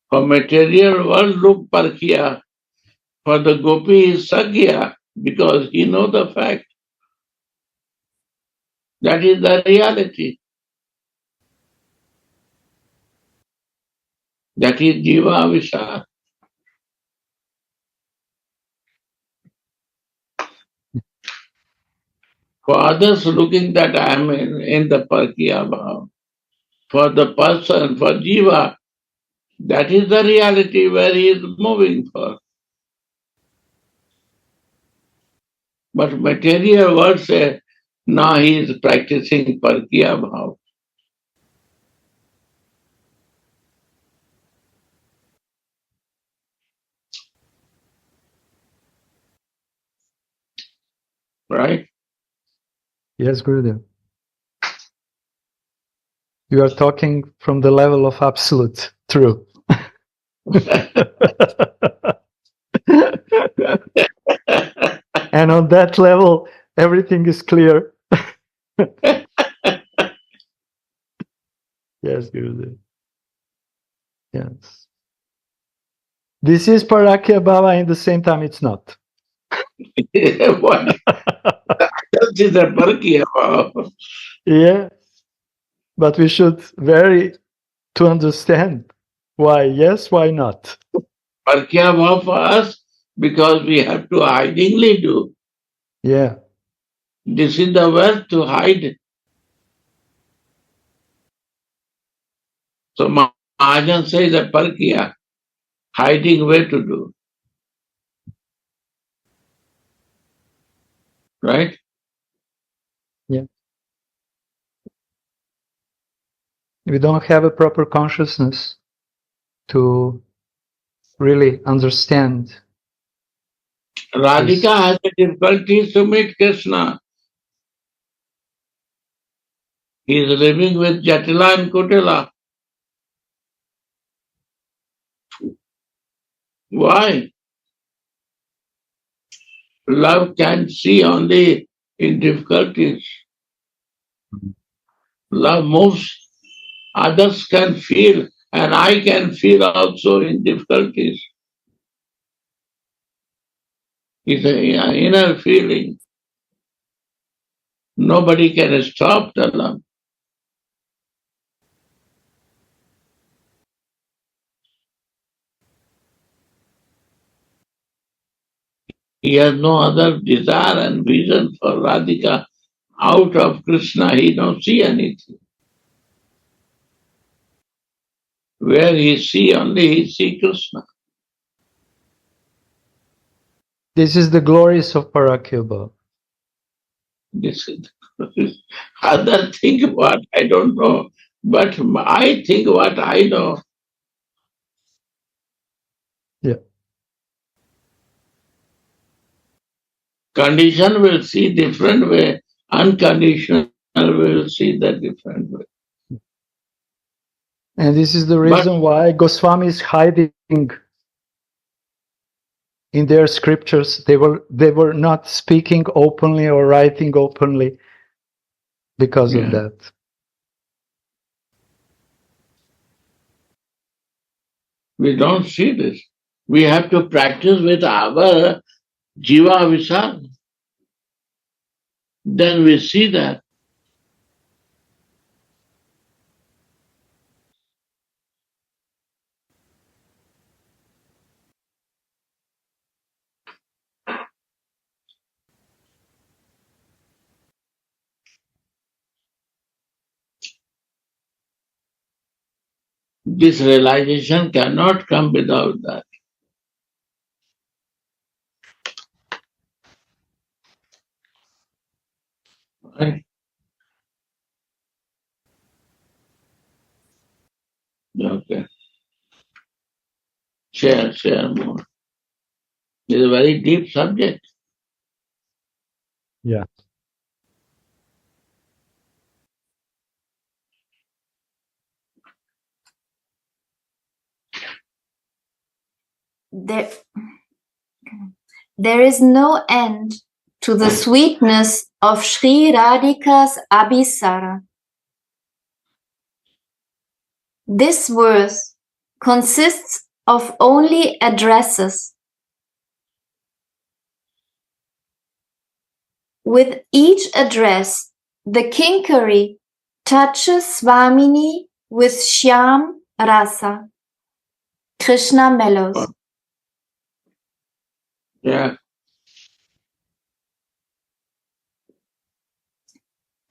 For material world, look Parkya. For the gopi is Sakya, because he knows the fact. That is the reality. That is Jiva Avisa. For others looking that I am in the Parkya Bhav. For the person, for Jiva, that is the reality where he is moving for. But material world say, now he is practicing Parkya Bhav. Right? Yes, Gurudev. You are talking from the level of absolute truth. And on that level, everything is clear. Yes, Gurudev. Yes. This is Parakya Bhava, and at the same time it's not. What? That is a Parakya Bhava. Yes. But we should to understand why yes, why not. Parakya Bhava for us because we have to hidingly do. Yeah. This is the way to hide. So Mahajan says that Parakya, hiding way to do. Right? We don't have a proper consciousness to really understand. Radhika has a difficulty to meet Krishna. He is living with Jatila and Kutila. Why? Love can see only in difficulties. Love moves, others can feel, and I can feel also in difficulties. It's an inner feeling. Nobody can stop the love. He has no other desire and vision for Radhika. Out of Krishna, he don't see anything. Where he see only, he see Krishna. This is the glories of Parakya Bhava. This is other think what I don't know, but I think what I know. Yeah. Condition will see different way, unconditional will see the different way. And this is the reason why Goswami is hiding in their scriptures. They were not speaking openly or writing openly because of that. We don't see this. We have to practice with our Jiva Visal. Then we see that. This realization cannot come without that. Right? Okay. Share more. It's a very deep subject. Yeah. There is no end to the sweetness of Sri Radhika's Abhisara. This verse consists of only addresses. With each address, the Kinkari touches Swamini with Shyam Rasa, Krishna mellows. Yeah.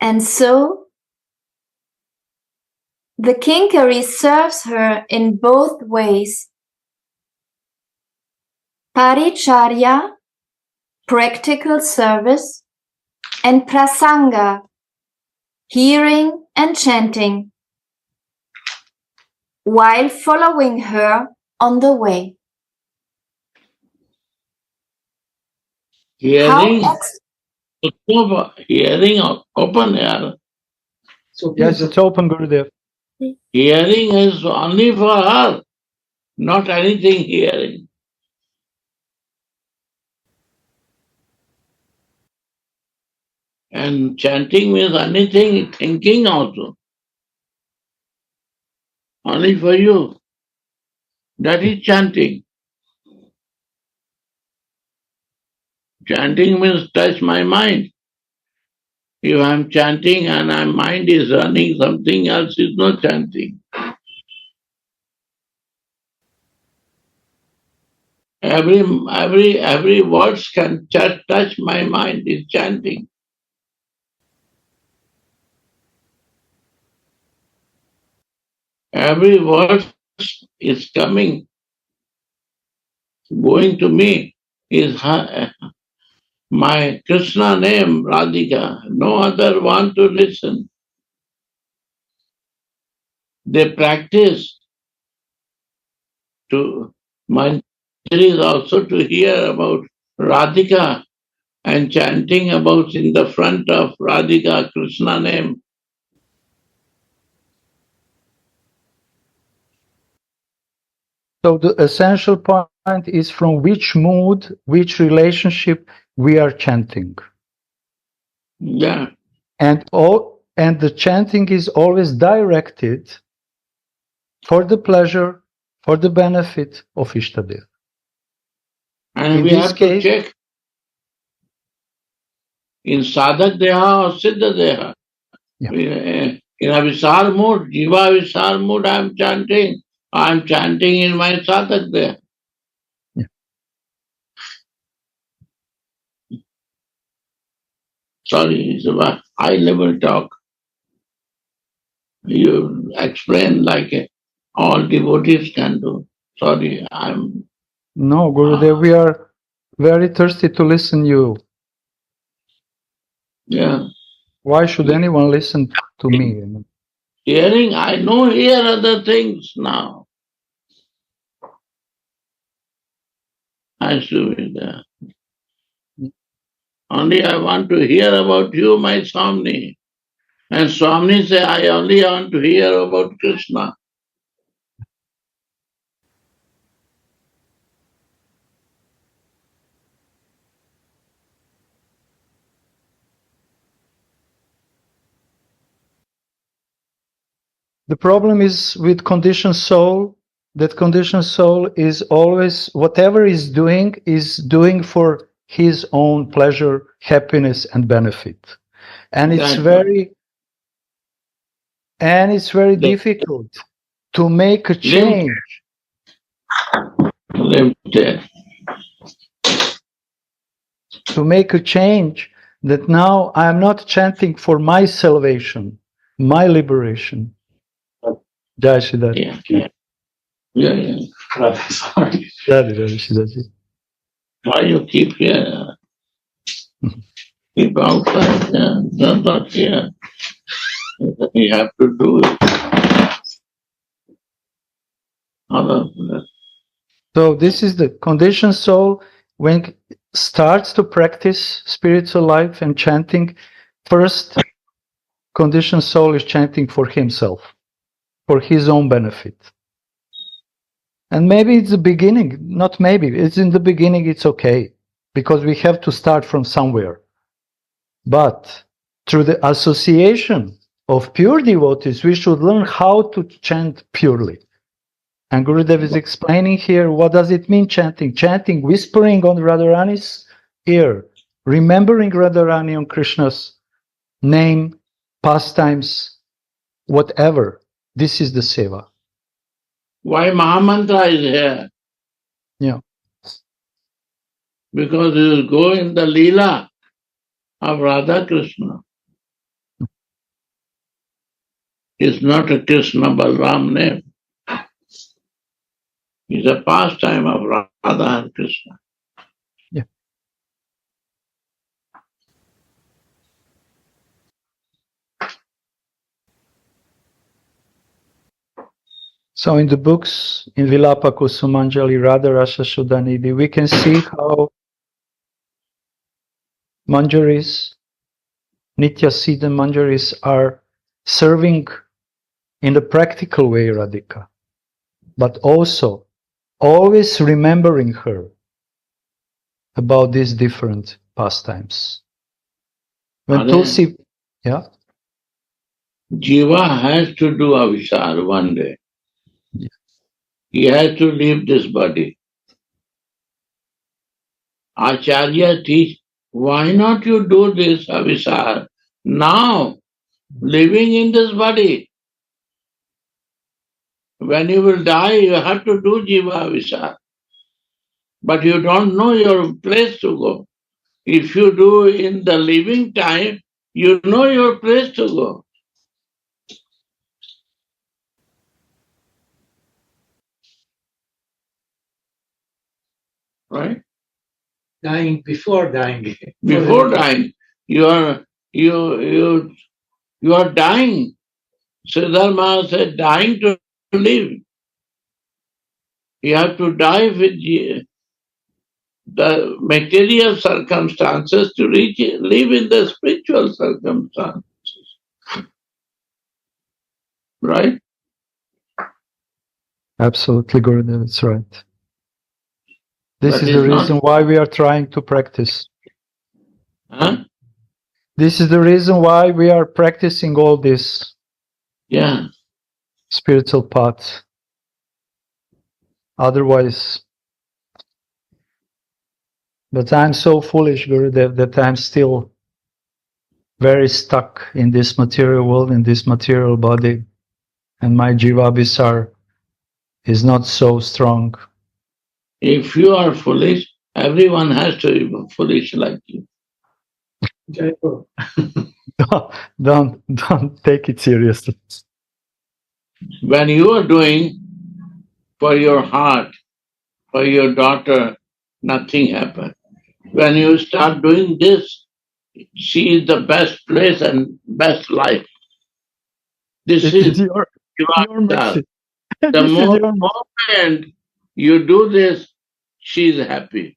And so, the Kinkari serves her in both ways. Paricharya, practical service, and prasanga, hearing and chanting, while following her on the way. Hearing open air. Yes, it's open, Gurudev. Hearing is only for her. not anything hearing. And chanting means anything thinking also. Only for you. That is chanting. Chanting means touch my mind. If I'm chanting and my mind is running, something else is not chanting. Every words can touch my mind is chanting. Every word is coming, going to me is my Krishna name, Radhika. No other want to listen. They practice to Manjari also to hear about Radhika and chanting about in the front of Radhika, Krishna name. So the essential point is from which mood, which relationship we are chanting. Yeah. And the chanting is always directed for the pleasure, for the benefit of Ishtadev. And In we this have case, to check in sadhak deha or siddha deha. Yeah. In a visar mood, jiva visar mood, I'm chanting in my sadhak deha. Yeah. Sorry, it's a high level talk. You explain like all devotees can do. Sorry, I'm. No, Gurudev, we are very thirsty to listen you. Yeah. Why should anyone listen to me? Hearing, I know hear other things now. I should be there. Only I want to hear about you, my Swami. And Swami say, I only want to hear about Krishna. The problem is with conditioned soul, that conditioned soul is always, whatever is doing for his own pleasure, happiness, and benefit. And it's very difficult to make a change. Limited. To make a change that now I am not chanting for my salvation, my liberation. Jai Siddhartha. Yeah. Sorry. Jai Siddhartha. Why you keep here? Keep outside, not here. You have to do it. So this is the conditioned soul when it starts to practice spiritual life and chanting. First, conditioned soul is chanting for himself, for his own benefit. And maybe it's the beginning, not maybe, it's in the beginning, it's okay, because we have to start from somewhere. But through the association of pure devotees, we should learn how to chant purely. And Gurudev is explaining here, what does it mean chanting? Chanting, whispering on Radharani's ear, remembering Radharani on Krishna's name, pastimes, whatever. This is the seva. Why Mahamantra is here? Yeah. Because you will go in the Leela of Radha Krishna. It's not a Krishna Balram name. It's a pastime of Radha and Krishna. Yeah. So in the books, in Vilapa Kusumanjali, Radha, Rasa, Sudhanidhi, we can see how Manjaris, Nitya Siddha Manjaris are serving in the practical way Radhika, but also always remembering her about these different pastimes. When Tulsi, yeah, Jiva has to do avisar one day. Yeah. He has to leave this body. Acharya teach, why not you do this avisar now, living in this body? When you will die, you have to do jiva avisar. But you don't know your place to go. If you do in the living time, you know your place to go. Right? Dying before dying. Before dying, you are dying. Siddhartha said, dying to live. You have to die with the material circumstances to live in the spiritual circumstances. Right? absolutely, Gurudev, that's right. This But is the it's not- reason why we are trying to practice. Huh? This is the reason why we are practicing all this Yeah. spiritual path. Otherwise, but I'm so foolish, Gurudev, that I'm still very stuck in this material world, in this material body, and my Jivabhisar is not so strong. If you are foolish, everyone has to be foolish like you. Don't take it seriously. When you are doing for your heart, for your daughter, nothing happens. When you start doing this, she is the best place and best life. This It is is your mercy. The This is your mercy. moment you do this, she is happy.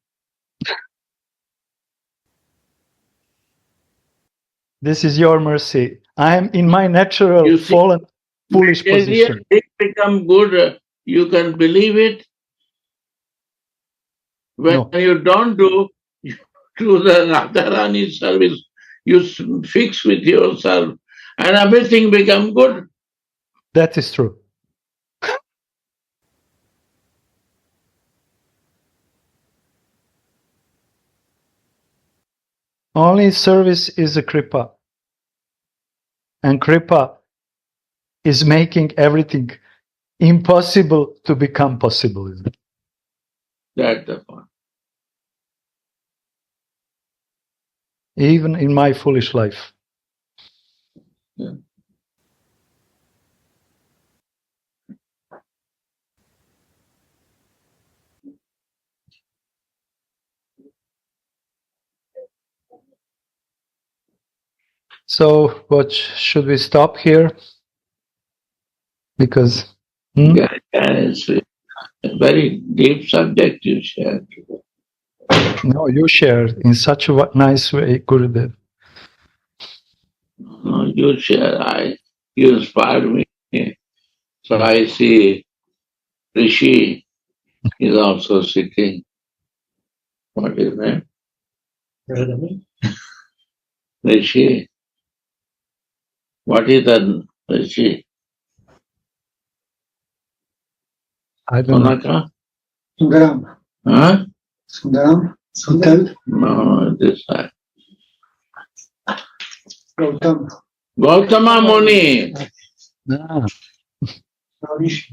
This is your mercy. I am in my natural, You see, fallen, foolish material position. things become good, you can believe it. When No. you don't do the Radharani service, you fix with yourself and everything become good. That is true. Only service is a kripa. And kripa is making everything impossible to become possible. Isn't it? That's the point. Even in my foolish life. Yeah. So, what should we stop here? Because Yeah, it's a very deep subject you shared. no, you shared in such a nice way, Gurudev. No, you share. You inspired me. So I see Rishi is also sitting. What is his name? Radha. Rishi. What is the Rishi? I don't know. Sonaka? Sundaram. Huh? Sundaram. Suntal. No, this side. Gautam. Gautama Muni. Ah, Ravish.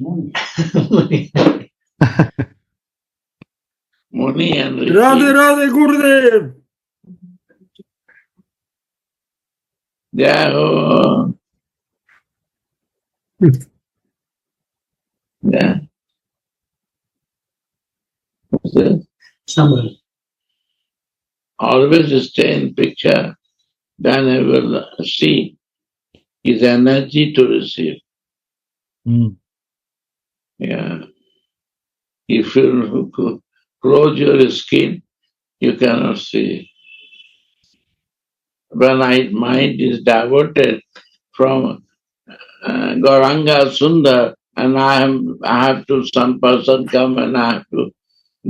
Muni and Rishi. Radhe Gurudev. Yeah. Oh. Yeah. What's this? Samuel. Always stay in picture. Then I will see his energy to receive. mm. Yeah. If you close your skin, you cannot see. When mind is diverted from Gauranga Sundar and I have to, some person come and I have to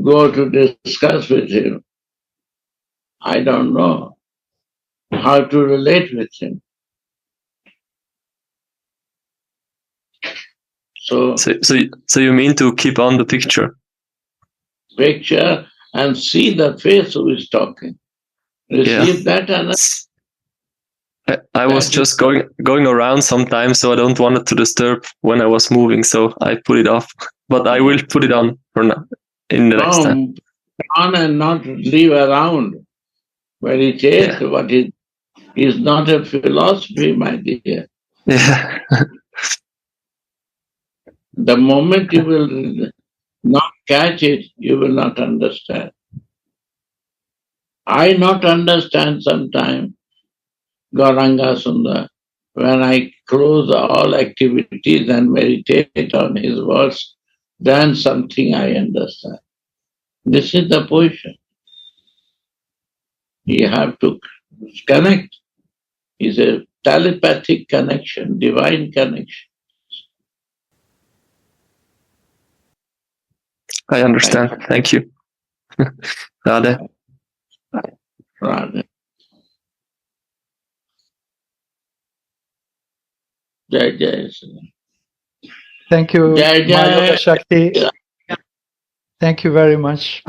go to discuss with him. I don't know how to relate with him. So you mean to keep on the picture and see the face who is talking. Receive that, and I was just going around sometimes, so I don't want it to disturb when I was moving, so I put it off. But I will put it on for now in the next time. On and not leave around. Meditate, what is not a philosophy, my dear. Yeah. The moment you will not catch it, you will not understand. I not understand sometimes Gauranga Sundar when I close all activities and meditate on his words, then something I understand. This is the position. You have to connect. It's a telepathic connection, divine connection. I understand. Thank you. Radha. Radha. Jai Jai. Thank you, Jai Jai. Shakti. Thank you very much.